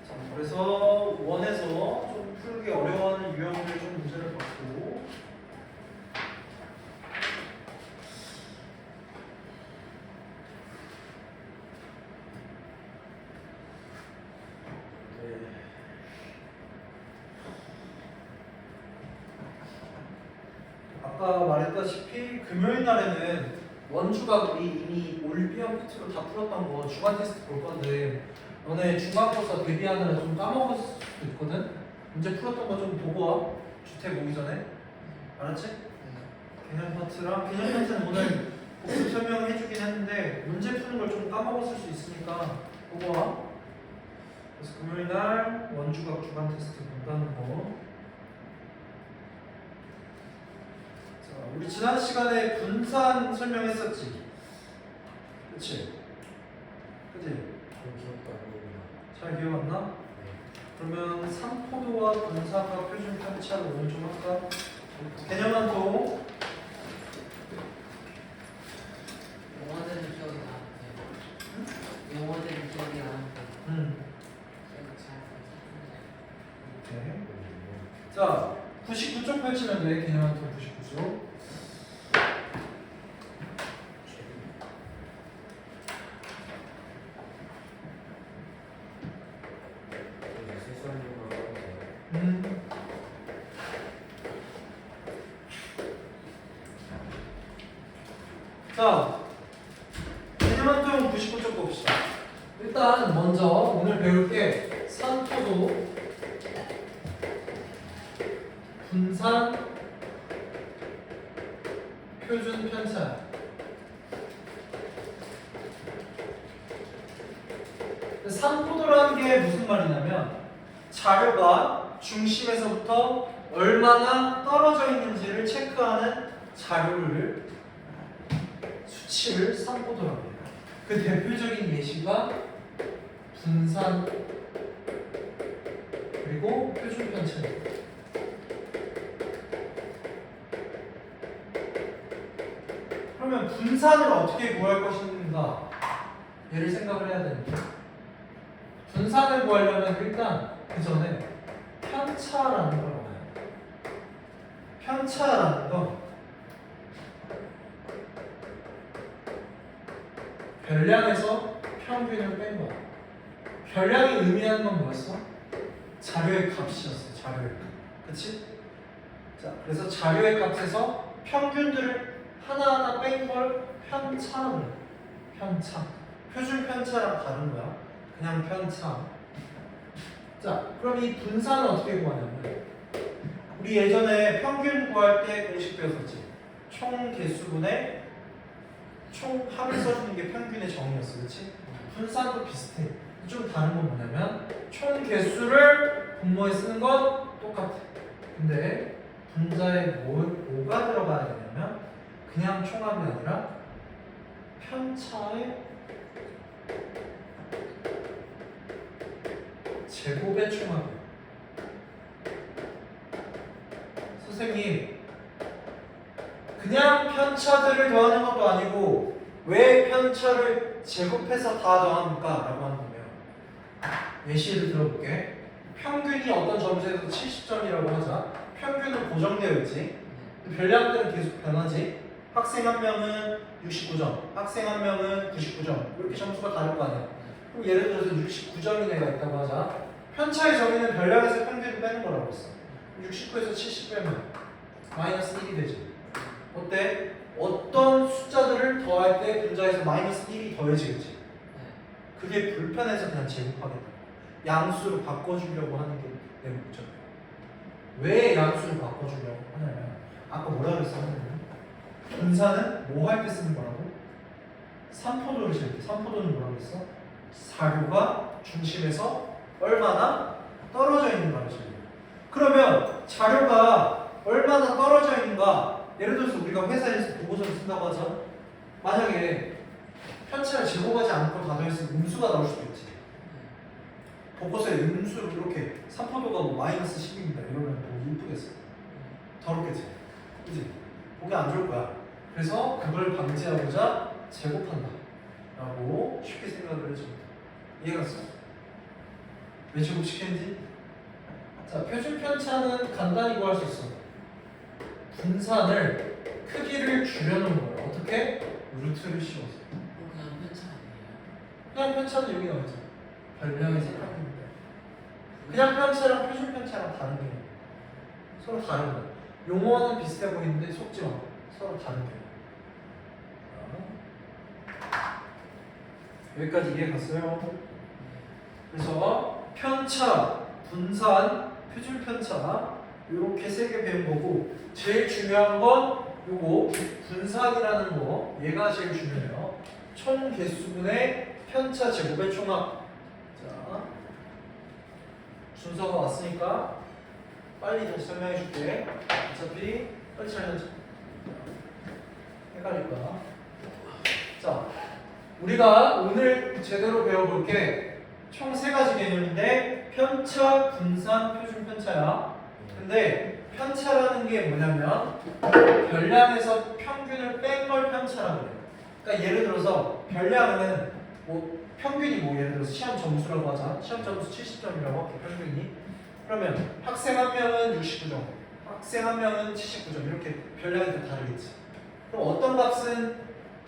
S1: 자, 그래서 원에서 좀 풀기 어려워하는 유형들 좀 문제를 봤고, 아까 말했다시피 금요일 날에는 원주가 우리 이미 올비언 PT로 다 풀었던 거 주간 테스트 볼 건데 너네 중간고사 대비하느라 좀 까먹을 수도 있거든? 문제 풀었던 거 좀 보고 와. 주택 오기 전에. 알았지? 개념 파트랑 개념 파트는 오늘 복습 설명을 해주긴 했는데 문제 푸는 걸 좀 까먹었을 수 있으니까 보고 와. 그래서 금요일 날 원주각 주간 테스트 본다는 거. 우리 지난 시간에 분산 설명했었지? 그치? 그치? 잘 기억 안 나? 그러면 삼포도와 분사가 표준 편차를 오늘 좀 할까? 개념한 도
S3: 영어들은 기억이 나는데 영어들은 기억이 나는데
S1: 오케이. 자, 99쪽 펼치면 돼. 개념한 도 99쪽. 자, 개념한통 99쪽 봅시다. 일단 먼저 오늘 배울 게 산포도, 분산, 표준 편차. 산포도라는 게 무슨 말이냐면 자료가 중심에서부터 얼마나 떨어져 있는지를 체크하는 자료를 수치를 산포도라고 해요. 그 대표적인 예시가 분산 그리고 표준 편차입니다. 그러면 분산을 어떻게 구할 것인가? 얘를 생각을 해야 되는데 분산을 구하려면 일단 그 전에 편차라는 걸 알아요. 편차라는 건 별량에서 평균을 뺀 거야. 별량이 의미하는 건 뭐였어? 자료의 값이었어. 자료의 값. 그치? 자, 그래서 자료의 값에서 평균들을 하나하나 뺀 걸 편차라고 해요. 편차. 표준 편차랑 다른 거야. 그냥 편차. 자, 그럼 이 분산은 어떻게 구하냐면 우리 예전에 평균 구할 때 공식 배웠었지. 총 개수분의 총 합을 써주는 게 평균의 정의였어. 그치? 분산도 비슷해. 좀 다른 건 뭐냐면 총 개수를 분모에 쓰는 건 똑같아. 근데 분자에 뭐가 들어가야 되냐면 그냥 총합이 아니라 편차의 제곱의 총합이에요. 선생님, 그냥 편차들을 더하는 것도 아니고 왜 편차를 제곱해서 다 더합니까? 라고 한다면 예시를 들어볼게. 평균이 어떤 점수에서 70점이라고 하자. 평균은 고정되어 있지. 별량들은 계속 변하지. 학생 한 명은 69점, 학생 한 명은 99점. 이렇게 점수가 다를 거 아니야. 그럼 예를 들어서 69점인 애가 있다고 하자. 편차의 정의는 별량에서 평균을 빼는 거라고 했어. 69에서 70 빼면 마이너스 1이 되지. 어때? 어떤 숫자들을 더할 때 분자에서 마이너스 1이 더해지겠지. 그게 불편해서 그냥 제곱하겠다. 양수로 바꿔주려고 하는 게 내 목적이야. 왜 양수로 바꿔주려고 하냐면 아까 뭐라 그랬어? 분사는 뭐 할 때 쓰는 거라고? 삼포도를 칠 때. 삼포도는 뭐라 그랬어? 자료가 중심에서 얼마나 떨어져 있는가를 칠 때. 그러면 자료가 얼마나 떨어져 있는가, 예를 들어서 우리가 회사에서 보고서를 쓴다고 하죠. 만약에 편차를 제곱하지 않고 다 더했으면 음수가 나올 수도 있지. 보고서에 음수를 이렇게 삼포도가 뭐 마이너스 10입니다 이러면 보기 이쁘겠어? 더럽겠지? 그치? 보기 안 좋을 거야. 그래서 그걸 방지하고자 제곱한다 라고 쉽게 생각을 해줍니다. 이해가 갔어? 왜 제곱시켰는지? 자, 표준 편차는 간단히 구할 수 있어. 분산을 크기를 줄여놓은 거예요. 어떻게? 루트를 씌워서.
S3: 그냥 편차 아니에요?
S1: 그냥 편차는 여기 나오죠. 별량의 색깔입니다. 그냥 편차랑 표준 편차랑 다른 게 서로 다른 거야. 용어는 비슷해 보이는데 속지 마. 서로 다른 게. 여기까지 이해 갔어요? 그래서 편차, 분산, 표준 편차 이렇게 세 개 배운 거고, 제일 중요한 건 요거 분산이라는 거, 얘가 제일 중요해요. 총 개수분의 편차 제곱의 총합. 자, 순서가 왔으니까 빨리 다시 설명해 줄게. 어차피 빨리 설명해. 헷갈릴까? 자, 우리가 오늘 제대로 배워볼 게 총 세 가지 개념인데, 편차, 분산, 표준 편차야. 근데 편차라는 게 뭐냐면 별량에서 평균을 뺀 걸 편차라고 해요. 그러니까 예를 들어서 별량은 뭐 평균이 뭐 예를 들어서 시험 점수라고 하자. 시험 점수 70점이라고 할게, 평균이. 그러면 학생 한 명은 69점, 학생 한 명은 79점, 이렇게 별량이 다 다르겠지. 그럼 어떤 값은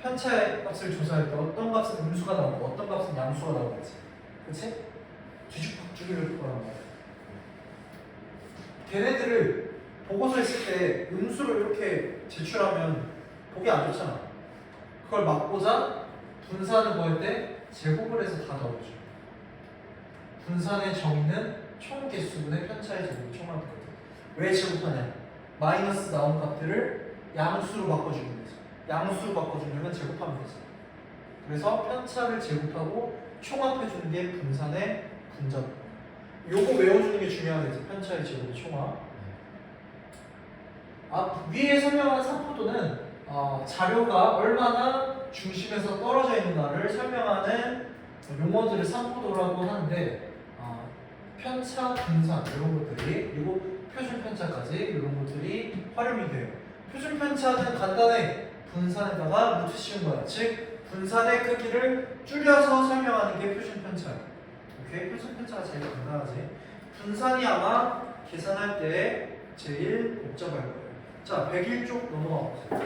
S1: 편차의 값을 조사할 때 어떤 값은 음수가 나오고 어떤 값은 양수가 나오겠지. 그치? 뒤죽박죽이 될 거란 말이야. 걔네들을 보고서 했을 때 음수를 이렇게 제출하면 보기 안 좋잖아. 그걸 막고자 분산을 구할 때 제곱을 해서 다 넣어줘. 분산의 정의는 총 개수분의 편차의 제곱을 총합이거든. 왜 제곱하냐? 마이너스 나온 값들을 양수로 바꿔주면 되죠. 양수로 바꿔주려면 제곱하면 되죠. 그래서 편차를 제곱하고 총합해주는 게 분산의 분자. 요거 외워주는 게 중요하겠지. 편차의 제곱의 총합. 위에 설명한 삼포도는 자료가 얼마나 중심에서 떨어져 있는가를 설명하는 용어들을 삼포도라고 하는데, 편차, 분산 이런 것들이, 그리고 표준 편차까지 이런 것들이 활용이 돼요. 표준 편차는 간단해. 분산에다가 루트 씌운 거야. 즉 분산의 크기를 줄여서 설명하는 게 표준 편차야. 오케이? 표준 편차가 제일 간단하지. 분산이 아마 계산할 때 제일 복잡할 거예요. 자, 101쪽 넘어가 보세요.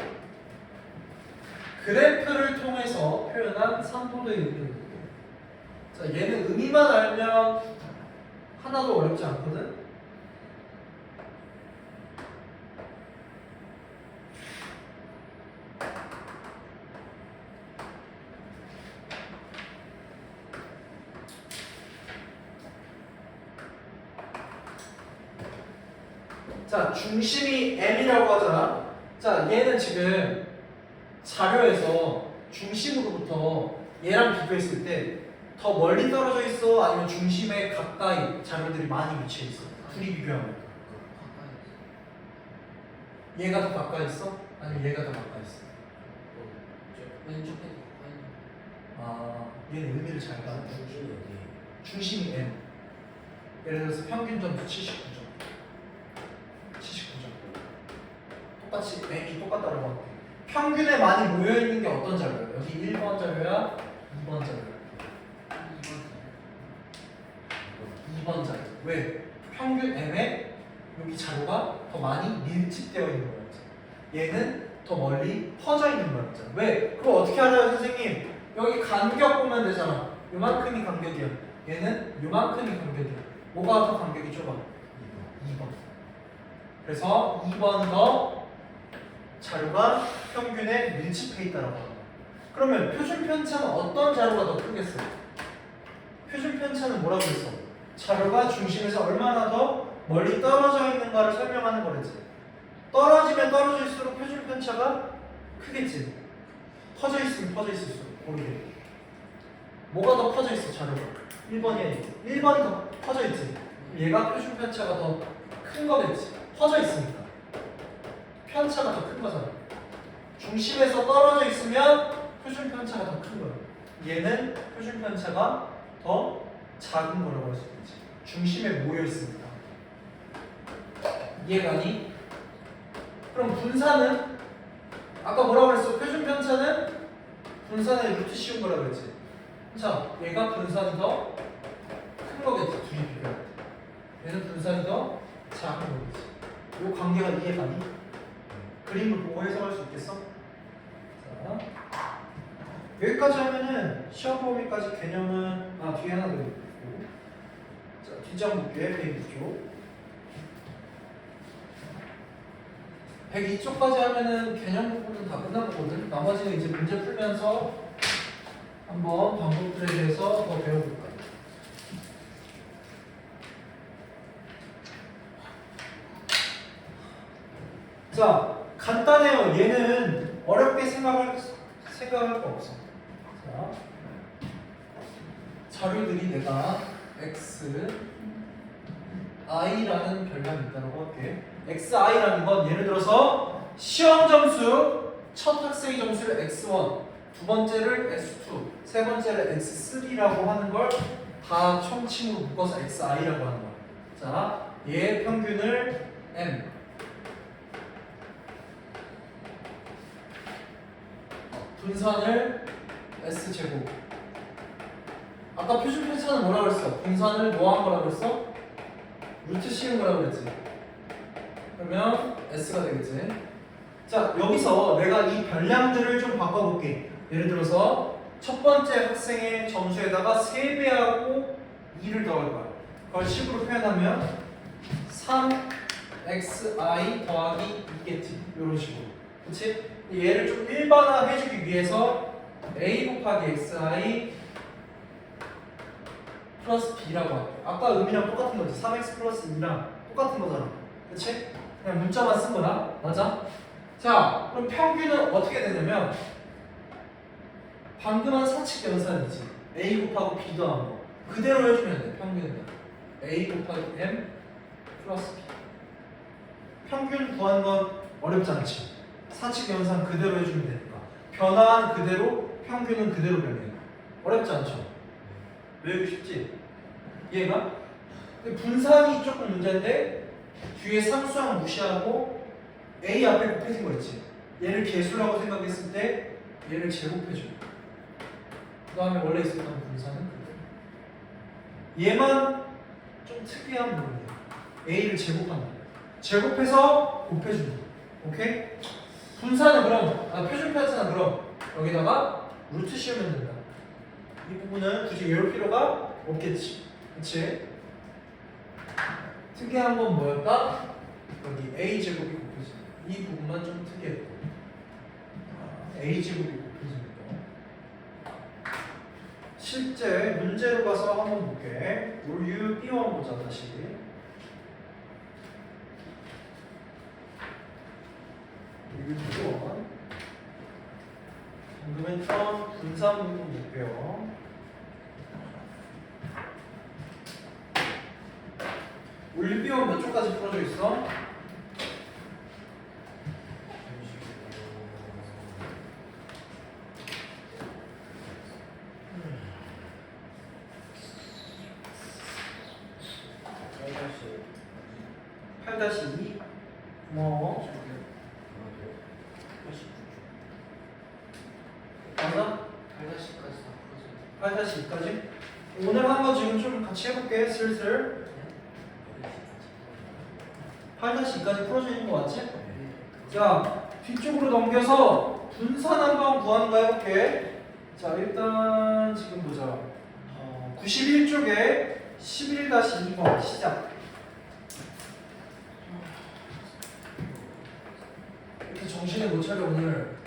S1: 그래프를 통해서 표현한 삼포도의 의미. 자, 얘는 의미만 알면 하나도 어렵지 않거든? 자, 중심이 M이라고 하자. 자, 얘는 지금 자료에서 중심으로부터 얘랑 비교했을 때 더 멀리 떨어져 있어? 아니면 중심에 가까이 자료들이 많이 위치해 있어? 둘이 비교하면 얘가 더 가까이 있어? 아니면 얘가 더 가까이 있어?
S3: 왼쪽에
S1: 얘는 의미를 잘 가는 거야.
S2: 중심이 어디에?
S1: 중심이 M. 예를 들어서 평균 점수 79점. 79점. 똑같이 M이 똑같다고 할게. 평균에 많이 모여 있는 게 어떤 자료야? 여기 1번 자료야, 2번 자료야. 2번 자료. 왜? 평균 M에 여기 자료가 더 많이 밀집되어 있는 거야. 얘는 더 멀리 퍼져 있는 거야. 왜? 그거 어떻게 알아요, 선생님? 여기 간격 보면 되잖아. 요만큼이 간격이야. 얘는 요만큼이 간격이야. 뭐가 더 간격이 좁아? 2번. 그래서 2번 더 자료가 평균에 밀집해 있다라고 합니다. 그러면 표준 편차는 어떤 자료가 더 크겠어? 표준 편차는 뭐라고 했어? 자료가 중심에서 얼마나 더 멀리 떨어져 있는가를 설명하는 거랬지. 떨어지면 떨어질수록 표준 편차가 크겠지. 퍼져 있으면 퍼져 있을수록 고르게. 뭐가 더 퍼져 있어, 자료가? 1번이 1번이 더 퍼져 있지. 얘가 표준 편차가 더 큰 거겠지. 퍼져 있으니까. 편차가 더 큰 거잖아. 중심에서 떨어져 있으면 표준 편차가 더 큰 거야. 얘는 표준 편차가 더 작은 거라고 할 수 있지. 중심에 모여 있으니까. 이해가니? 그럼 분산은 아까 뭐라고 그랬어? 표준 편차는 분산의 루트 씌운 거라고 그랬지. 자, 얘가 분산이 더 큰 거겠지. 둘이 비교할 때. 얘는 분산이 더 작은 거겠지. 이 관계가 이해가니? 그림을 보고 해석할 수 있겠어? 자, 여기까지 하면은 시험 범위까지 개념은 뒤에 하나 더 있고, 자 뒷장 볼게. 102쪽 102쪽까지 하면은 개념 부분은 다 끝난 거거든. 나머지는 이제 문제 풀면서 한번 방법들에 대해서 더 배워볼 거야. 자, 간단해요. 얘는 어렵게 생각할 거 없어. 자, 자료들이 내가 x, i라는 별량이 있다고 할게. xi라는 건 예를 들어서 시험 점수, 첫 학생의 점수를 x1, 두 번째를 x2, 세 번째를 x3라고 하는 걸 다 총칭으로 묶어서 xi라고 하는 거야. 자, 얘의 평균을 m, 분산을 s제곱. 아까 표준 편차는 뭐라고 그랬어? 분산을 뭐 한 거라고 그랬어? 루트 씌운 거라고 그랬지. 그러면 s가 되겠지. 자, 여기서 내가 이 별량들을 좀 바꿔볼게. 예를 들어서 첫 번째 학생의 점수에다가 3배하고 2를 더할 거야. 그걸 식으로 표현하면 3xi 더하기 2겠지. 이런 식으로. 그치? 얘를 좀 일반화해주기 위해서 a 곱하기 xi 플러스 b라고 할게. 아까 의미랑 똑같은 거지. 3x 플러스 2랑 똑같은 거잖아. 그치? 그냥 문자만 쓴 거다. 맞아? 자, 그럼 평균은 어떻게 되냐면 방금 한 사칙 연산이지. a 곱하고 b 더한 거 그대로 해주면 돼. 평균은 a 곱하기 m 플러스 b. 평균 구하는 건 어렵지 않지. 사칙 연산 그대로 해주면 되니까. 변화한 그대로, 평균은 그대로 변해. 어렵지 않죠? 외우기 쉽지? 이해가? 근데 분산이 조금 문제인데 뒤에 상수항 무시하고 a 앞에 곱해진 거 있지? 얘를 개수라고 생각했을 때 얘를 제곱해줘. 그 다음에 원래 있었던 분산은 그대로. 얘만 좀 특이한 부분이야. a를 제곱한다. 제곱해서 곱해준다. 오케이? 분산은 그럼, 표준 편차는 그럼 여기다가 루트 씌우면 된다. 이 부분은 굳이 외울 필요가 없겠지. 그치? 특이한 건 뭐였다? 여기 a제곱이 곱해진다. 이 부분만 좀 특이했고. a제곱이 곱해진다. 실제 문제로 가서 한번 볼게. 올 B1 보자 다시. B1 방금 했던 분산 부분 볼게요. 올 B1 몇 초까지 풀어져 있어? (8-2) 뭐 맞아?
S3: 8-10까지 다 풀어줘.
S1: 8-2까지? 오늘 한 거 지금 좀 같이 해볼게. 슬슬 8-2까지 풀어져 있는 거 맞지? 자, 뒤쪽으로 넘겨서 분산 한번 구하는 거 해볼게. 자, 일단 지금 보자. 91쪽에 11-2번 시작. 이렇게 정신을 못 차려 오늘.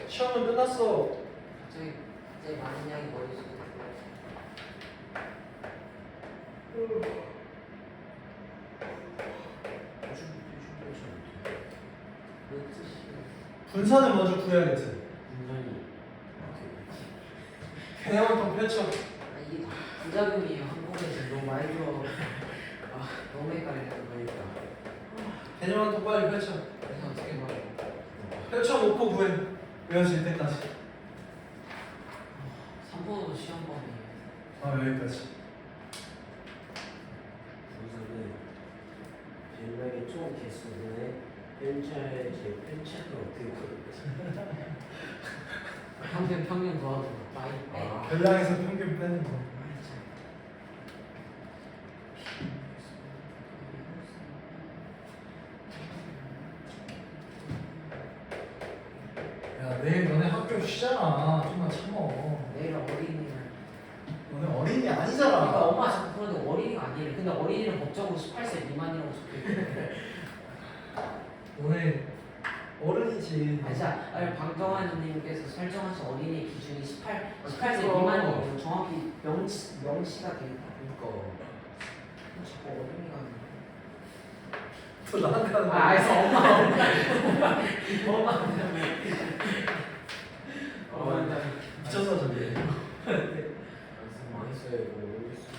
S1: 시험은 끝났어.
S2: 갑자기 많은 양이 머릿속에 왜 뜻이에요?
S1: 분산을 먼저 구해야겠지.
S3: 분산이
S1: 그냥 더 펼쳐.
S2: 이게 부작용이에요. 한국에서 너무 많이 들어. 너무 헷갈리네.
S3: 그러니까
S1: 개념은 더 빨리 펼쳐.
S2: 그래서 어떻게 말해?
S1: 펼쳐놓고 구해. 외워질 때까지.
S2: 3번도 시험범이에요.
S1: 여기까지.
S3: 분산은 별량의 총 개수분의 편차의 제 편차를 어떻게 구하는
S2: 평균 더하고 많이 빼.
S1: 별량에서 평균 빼는 거. 야, 내일 너네 학교 쉬잖아. 좀만 참어.
S2: 내일 어린이날.
S1: 너네 어린이
S2: 그러니까
S1: 아니잖아.
S2: 엄마 자꾸 그러는데 어린이가 아니래. 근데 어린이는 법적으로 18세 미만이라고 적혀있대.
S1: 너네 어른이지.
S2: 아니 방정환님께서 설정하신 어린이 기준이 18세
S1: 그럼.
S2: 미만이에요. 정확히 명시가 돼 있다.
S3: 그러니까
S2: 자꾸 어린이가 아니야.
S1: 또 나한테 하는 거야.
S2: 알았어. 엄마.
S1: 미쳤어 저게.
S3: 망했어요 이거 모르겠어요.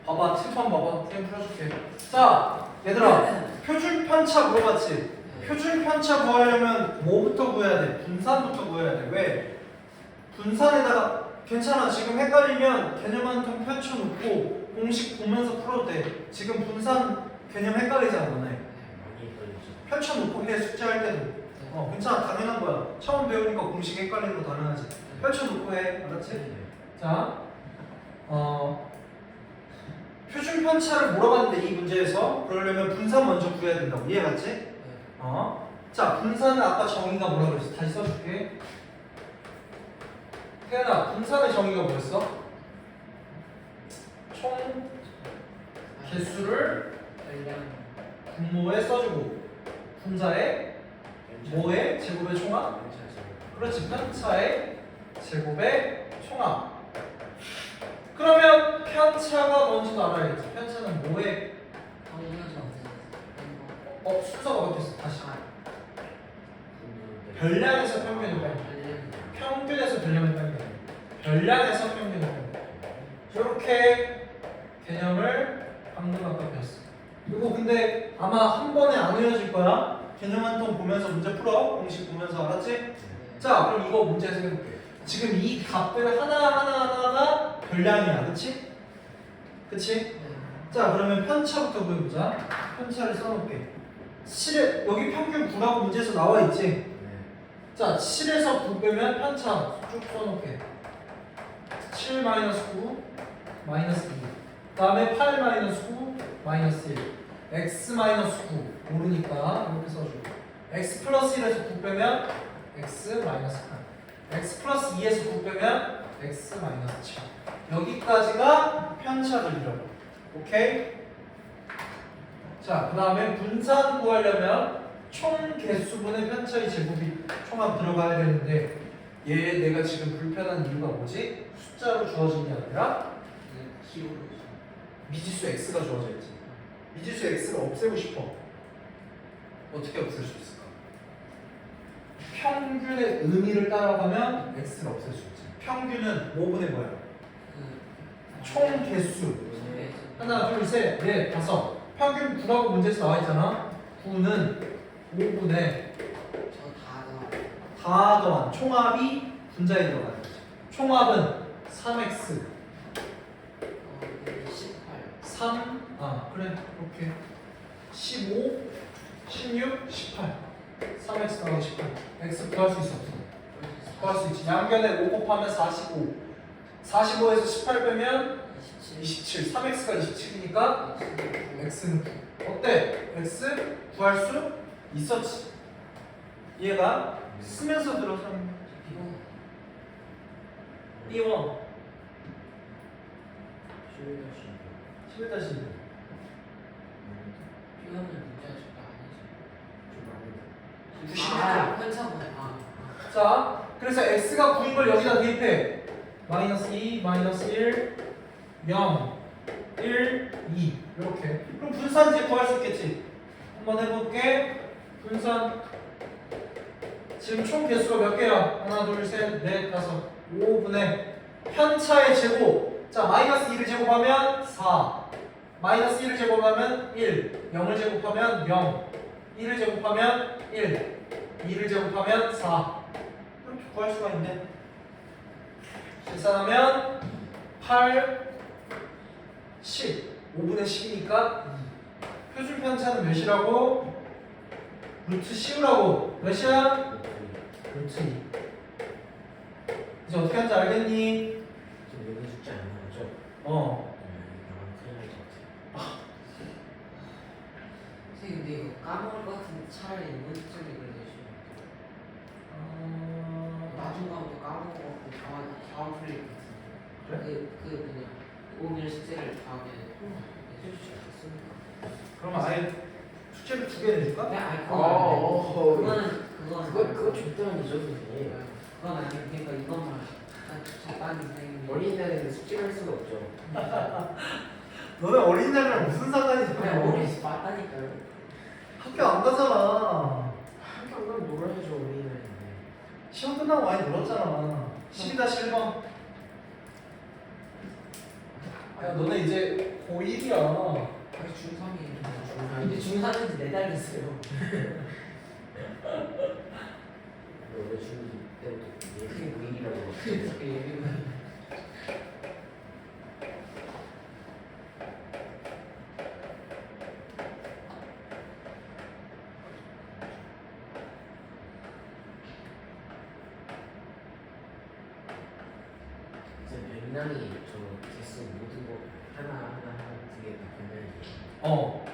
S1: 봐봐, 칠판 봐봐. 쌤 풀어줄게. 자, 얘들아, 표준 편차 물어봤지? 표준 편차 구하려면 뭐부터 구해야 돼? 분산부터 구해야 돼. 왜? 분산에다가 괜찮아. 지금 헷갈리면 개념 한 통 펼쳐놓고 공식 보면서 풀어도 돼. 지금 분산 개념 헷갈리잖아, 너네.
S3: 많이 걸리죠.
S1: 펼쳐놓고 해, 숙제할 때도. 괜찮아. 당연한 거야. 처음 배우니까 공식 헷갈리는 거 당연하지. 펼쳐놓고 해. 알았지? 자, 표준 편차를 물어봤는데 이 문제에서 그러려면 분산 먼저 구해야 된다고. 이해갔지? 자, 분산은 아까 정의가 뭐라 그랬어? 다시 써줄게. 태연아, 분산의 정의가 뭐였어? 총 개수를 분모에 써주고 분자의 모의 제곱의 총합. 그렇지, 편차의 제곱의 총합. 그러면 편차가 뭔지도 알아야겠지. 편차는 뭐의 순서가 바뀌었어. 다시. 별량에서 평균을 빼는 거야. 평균에서 별량을 빼는 거야. 별량에서 평균을 빼는 거야. 이렇게 개념을 방금 아까 배웠어. 이거 근데 아마 한 번에 안 외워질 거야. 개념 한 통 보면서 문제 풀어. 공식 보면서. 알았지? 자, 그럼 이거 문제에서 해볼게. 지금 이 값들 하나가 별량이야. 그치? 그치? 자, 그러면 편차부터 보여보자. 편차를 써놓을게. 7에, 여기 평균 9라고 문제에서 나와 있지? 자, 7에서 9 빼면 편차 쭉 써놓을게. 7 마이너스 9 마이너스 2. 다음에 8 마이너스 9 마이너스 1. x 마이너스 9 모르니까 이렇게 써주고. x 플러스 1에서 9 빼면 x 마이너스 8. x 플러스 2에서 9 빼면 x 마이너스 7. 여기까지가 편차 그리려고. 오케이? 자, 그 다음에 분산 구하려면 총 개수분의 편차의 제곱이 총합 들어가야 되는데 얘 내가 지금 불편한 이유가 뭐지? 숫자로 주어진 게 아니라 미지수 x가 주어져 있지. 미지수 x를 없애고 싶어. 어떻게 없앨 수 있을까? 평균의 의미를 따라가면 x를 없앨 수 있지. 평균은 5분의 뭐야? 총 개수. 하나, 둘, 셋, 넷, 다섯. 평균 9라고 문제에서 나와 있잖아. 9는 5분의 다 더한 총합이 분자에 들어가는 거지. 총합은 3x 3 그래 이렇게 15 16 18 3x 더하기 18 x 구할 수 있어 없어? 구할 수 있지. 양변에 5 곱하면 45 45에서 18 빼면 27 3x가 27이니까 x는 9 어때? x 구할 수 있었지. 얘가 쓰면서 들어서는
S2: 이거
S1: B1
S3: 쉬울
S1: 11-2
S3: 다시
S2: 이거는 문제가 절대 아니지.
S3: 좀 많은데.
S2: 아, 편차구나.
S1: 자, 그래서 x가 9인 걸 여기다 대입해. 마이너스 2, 마이너스 1, 0, 1, 2 이렇게. 그럼 분산지 구할 수 있겠지? 한번 해볼게. 분산. 지금 총 개수가 몇 개야? 하나, 둘, 셋, 넷, 다섯. 5분의 편차의 제곱. 자, 마이너스 2를 제곱하면 4. 마이너스 1을 제곱하면 1. 0을 제곱하면 0. 1을 제곱하면 1. 2를 제곱하면 4. 이렇게 구할 수가 있네. 계산하면 8, 10. 5분의 10이니까 2. 표준 편차는 몇이라고? 루트 10이라고. 몇이야? 루트 2. 이제 어떻게 하는지 알겠니?
S3: 좀 여기 숙제 안 나오죠?
S1: 어.
S3: 나만 큰일 날것 같아.
S2: 선생님 근데 이거 까먹을 것 같은데 차라리 이번 쪽에 그려주시면 나중 가면 또 까먹을 것 같고 다음 풀릴 것 같은데 그 그냥 오늘 숙제를 다음에 해주시지 않겠습니까?
S1: 그럼 아예 숙제를 2개 내줄까?
S2: 네, 아니
S3: 어,
S2: 그거는
S3: 그거 절대 아니죠 선생님.
S2: 그건 아니고 그러니까 이것만 적당히 선생님이
S3: 어린이날에는 숙제를 할 수가 없죠.
S1: 너네 어린이날이랑 무슨 상관이지?
S2: 그냥 어린이 맞다니까요.
S1: 학교 안 가잖아.
S3: 학교 안 가면 놀아야죠 어린이날인데.
S1: 시험 끝나고 많이 놀았잖아. 12-1번. 야, 너네 이제 고1이야.
S2: 아니 중3이에요. 이제 중3인지 4달 됐어요.
S3: 원래 중2 때부터 예비 고일이라고.
S2: 그래서 얘기는
S3: 변량이 저 개수 모든 거 하나 두개 다 변량이에요.
S1: 어.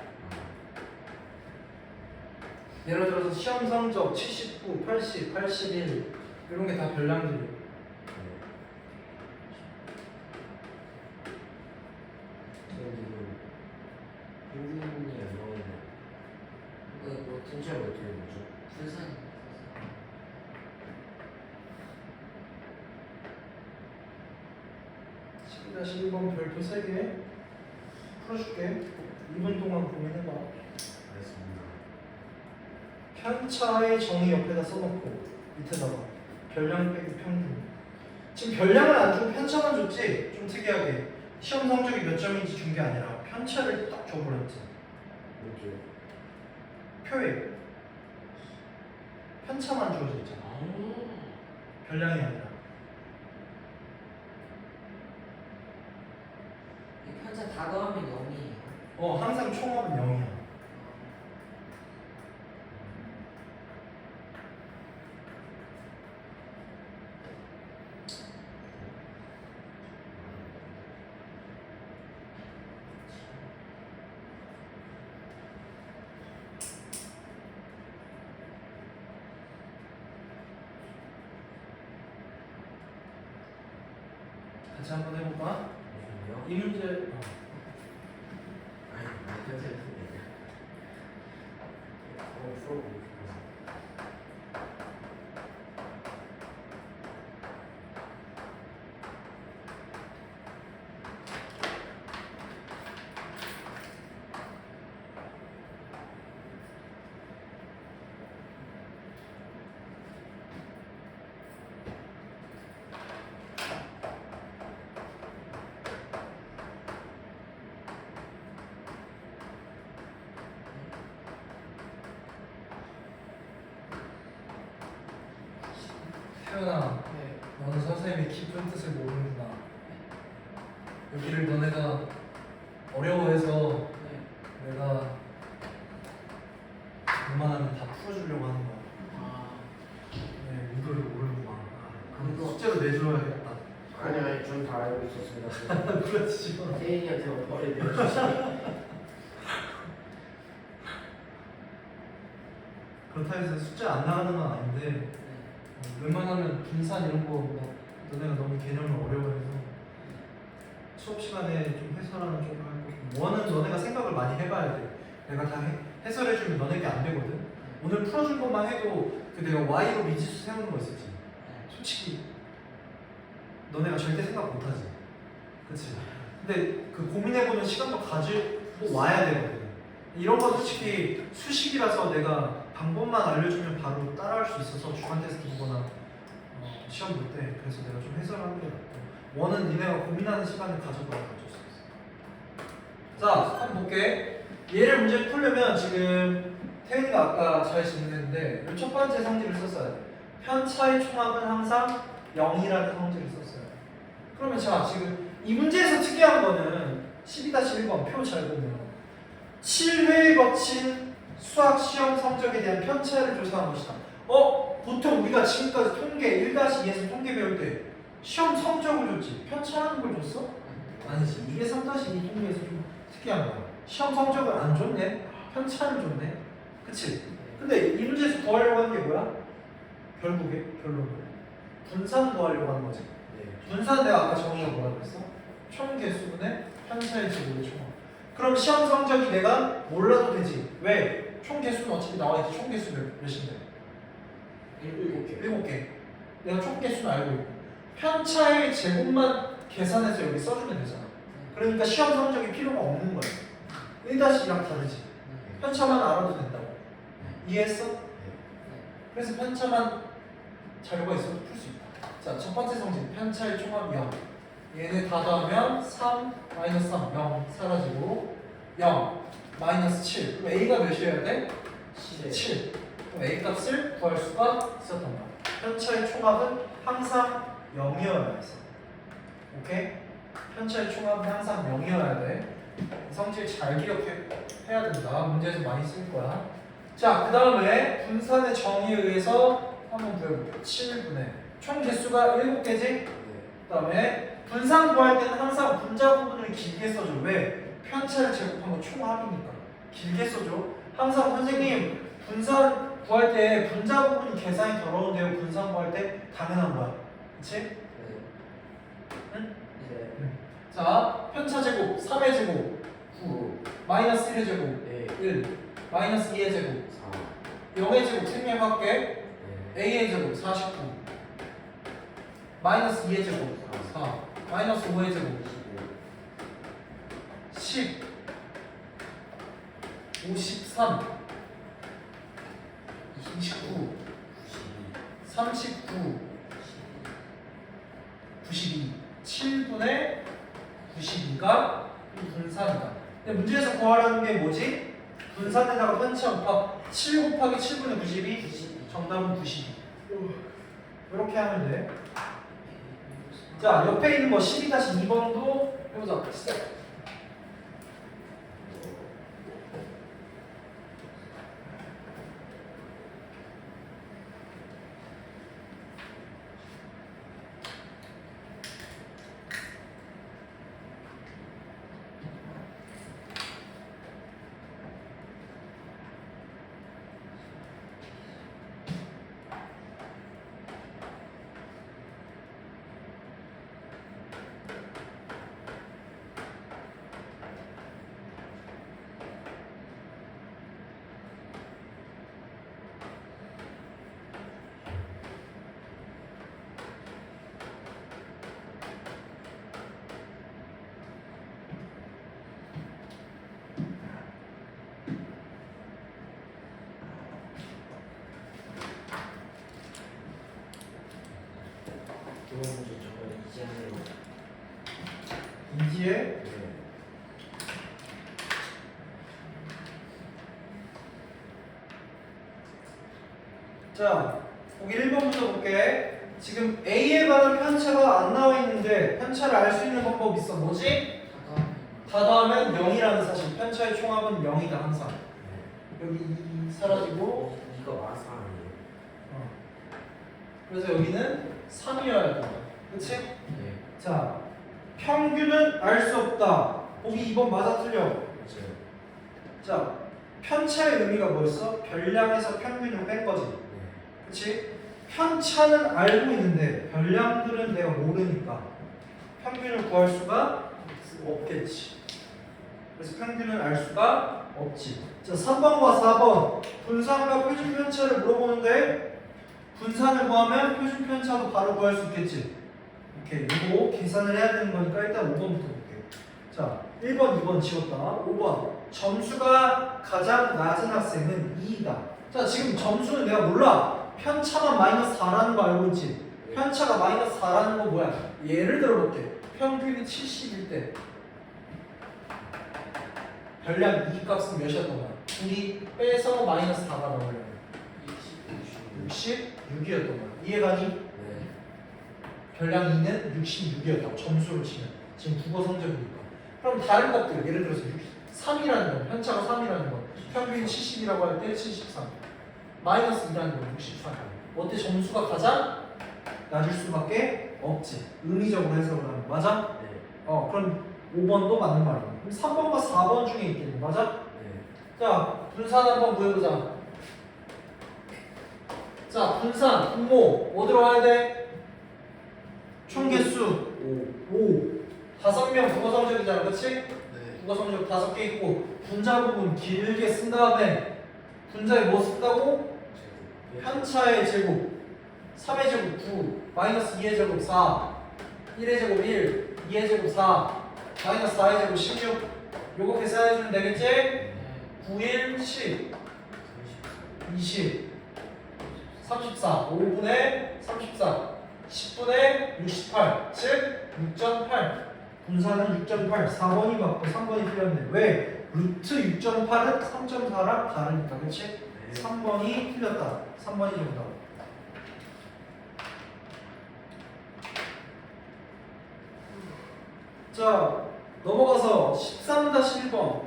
S1: 예를 들어서 시험 성적 79, 80, 81 이런 게 다 별량들이야.
S3: 저는 지금 평균이 안 나오는데
S2: 뭐
S3: 진짜 어떻게 보죠?
S2: 분산.
S1: 12-1번 별표 3개 풀어줄게. 2분 동안 고민해봐.
S3: 알겠습니다.
S1: 편차의 정의 옆에다 써놓고 밑에다가 별량 빼기 평균. 지금 별량을 안 주고 편차만 줬지? 좀 특이하게 시험 성적이 몇 점인지 준 게 아니라 편차를 딱 줘버렸지.
S3: 이렇게
S1: 표에 편차만 주어져 있잖아. 별량이 아니라.
S2: 이 편차 다 더하면 0이에요.
S1: 항상 총합은 0이야. 같이 한번 해볼까?
S3: 무슨요?
S1: 이 문제
S3: 아니 편차를 풀게. 풀어보고 싶어서.
S1: 태연아,
S2: 네.
S1: 너는 선생님이 깊은 뜻을 모르는구나. 여기를 너네가 어려워해서
S2: 네.
S1: 내가 웬만하면 다 풀어주려고 하는 거야. 네, 의도를 모르는구나. 그럼
S2: 의도.
S1: 숙제로 내줘야겠다.
S3: 아니 전 다 알고 있었습니다.
S1: 그렇지.
S3: 태인이한테 머리 내주시.
S1: 그렇다 해서 숫자 안 나가는 건 아닌데 웬만하면 분산 이런 거 너네가 너무 개념을 어려워해서 수업 시간에 좀 해설하는 쪽으로 할 거고 원은 너네가 생각을 많이 해봐야 돼. 내가 다 해설해주면 너네게 안 되거든. 오늘 풀어준 것만 해도 그 내가 Y로 미지수 세우는 거 있었지. 솔직히 너네가 절대 생각 못하지. 그치? 근데 그 고민해보는 시간도 가지고 와야 되거든. 이런 건 솔직히 수식이라서 내가 방법만 알려주면 바로 따라할 수 있어서 주간 테스트 보거나 시험 볼 때 그래서 내가 좀 해설하는 게 낫고 원은 니네가 고민하는 시간을 가져봐야 어쩔 수 있어. 자, 한번 볼게. 얘를 문제 풀려면 지금 태윤이가 아까 잘 질문했는데 첫 번째 성질을 썼어야 돼. 편차의 총합은 항상 0이라는 성질을 썼어요. 그러면 자, 지금 이 문제에서 특이한 거는 12-1번 표 잘 보면 7회에 거친 수학 시험 성적에 대한 편차를 조사한 것이다. 보통 우리가 지금까지 통계 1-2에서 통계 배울 때 시험 성적을 줬지 편차하는 걸 줬어? 아니지. 이게 3-2 통계에서 좀 특이한 거야. 시험 성적을 안 줬네? 편차를 줬네? 그치? 근데 이 문제에서 구하려고 하는 게 뭐야? 결국에 결론은 분산 구하려고 하는 거지. 분산 내가 아까 정의가 뭐라고 했어? 총 개수분의 편차의 제곱의 총합. 그럼 시험 성적이 내가 몰라도 되지. 왜? 총 개수는 어차피 나와있지. 총 개수 몇인데?
S3: 7개.
S1: 7개. 내가 총 개수는 알고 있고 편차의 제곱만 계산해서 여기 써주면 되잖아. 그러니까 시험 성적이 필요가 없는 거야. 1-2랑 다르지. 편차만 알아도 된다고. 이해했어? 그래서 편차만 자료가 있어도 풀 수 있다. 자, 첫 번째 성질 편차의 총합 0. 얘네 다 더하면 3, 마이너스 3, 0 사라지고 0, 마이너스 7. 그럼 A가 몇이어야 돼? 7. 그럼 A 값을 구할 수가 있었던 거야. 편차의 총합은 항상 0이어야 했어. 오케이? 편차의 총합은 항상 0이어야 돼. 성질 잘 기억해야 된다. 문제에서 많이 쓸 거야. 자, 그 다음에 분산의 정의에 의해서 한번 구해볼게요. 7분의 총 개수가 7개지? 그 다음에 분산 구할 때는 항상 분자 부분을 길게 써줘. 왜? 편차를 제곱한 건 총합이니까 길게 써줘. 항상 선생님 분산 구할 때 분자 부분이 계산이 더러운데요. 분산 구할 때 당연한 거야. 그치? 응? 자, 편차 제곱 3의 제곱 9 마이너스 1의 제곱 1 마이너스 2의 제곱 0의 제곱 생략할게. A의 제곱 49 마이너스 2의 제곱 4 마이너스 5의 제곱 10 53 29 39 92 7분의 92가 분산이다. 근데 문제에서 구하라는 게 뭐지? 분산에다가 편차 곱합 7 곱하기 7분의 92 정답은 92. 이렇게 하면 돼. 자, 옆에 있는 거 12-2번도 해보자. 시작.
S3: 이번 문제 정말 이지하네요.
S1: 이지혜 자, 거기 1번부터 볼게. 지금 A에 관한 편차가 안 나와 있는데 편차를 알 수 있는 방법이 있어. 뭐지? 다 더하면 0이라는 사실. 편차의 총합은 0이다 항상. 여기 2 사라지고
S3: 이거 마사 아니에요?
S1: 그래서 여기는 3이어야 된다. 그치?
S3: 네.
S1: 자, 평균은 알 수 없다. 보기 2번 맞아 틀려.
S3: 맞아요.
S1: 자, 편차의 의미가 뭐였어? 별량에서 평균을 뺀 거지.
S3: 네.
S1: 그치? 편차는 알고 있는데 별량들은 내가 모르니까 평균을 구할 수가 없겠지. 그래서 평균은 알 수가 없지. 자, 3번과 4번 분산과 표준 편차를 물어보는데 분산을 구하면 표준 편차도 바로 구할 수 있겠지. 오케이, 이거 계산을 해야 되는 거니까 일단 5번부터 볼게요. 자, 1번, 2번 지웠다. 5번 점수가 가장 낮은 학생은 2이다. 자, 지금 점수는 내가 몰라. 편차만 마이너스 4라는 거 알고 있지? 편차가 마이너스 4라는 거 뭐야? 예를 들어 볼게. 평균이 70일 때 별량 2 값은 몇이었던 거야? 둘이 빼서 마이너스 4가 나오려면 66이었던 거야. 이해가니?
S3: 네.
S1: 별량 2는 66이었다고 점수로 치면 지금 국어 성적이니까. 그럼 다른 것들 예를 들어서 3이라는 거, 편차가 3이라는 거, 평균이 70이라고 할 때 73, 마이너스 2라는 거 63. 어때? 점수가 가장 낮을 수밖에 없지. 의미적으로 해석을 하면 맞아?
S3: 네.
S1: 그럼 5번도 맞는 말이야. 그럼 3번과 4번 중에 있겠네. 맞아?
S3: 네.
S1: 자, 분산 한번 구해보자. 자, 분산, 분모 뭐 들어가야 돼? 총 개수 5. 5명 국어 성적이잖아, 그렇지?
S3: 네.
S1: 국어 성적 5개 있고 분자 부분 길게 쓴 다음에 분자에 뭐 쓴다고? 편차의 제곱 3의 제곱 9 마이너스 2의 제곱 4 1의 제곱 1 2의 제곱 4 마이너스 4의 제곱 16 요거 계산해주면 되겠지? 9, 1, 10 20 34 5분의 34 10분의 68 즉 6.8 분산은 6.8 4번이 맞고 3번이 틀렸네. 왜? 루트 6.8은 3.4랑 다르니까 그렇지? 3번이 틀렸다. 3번이 정답. 자, 넘어가서 13-1번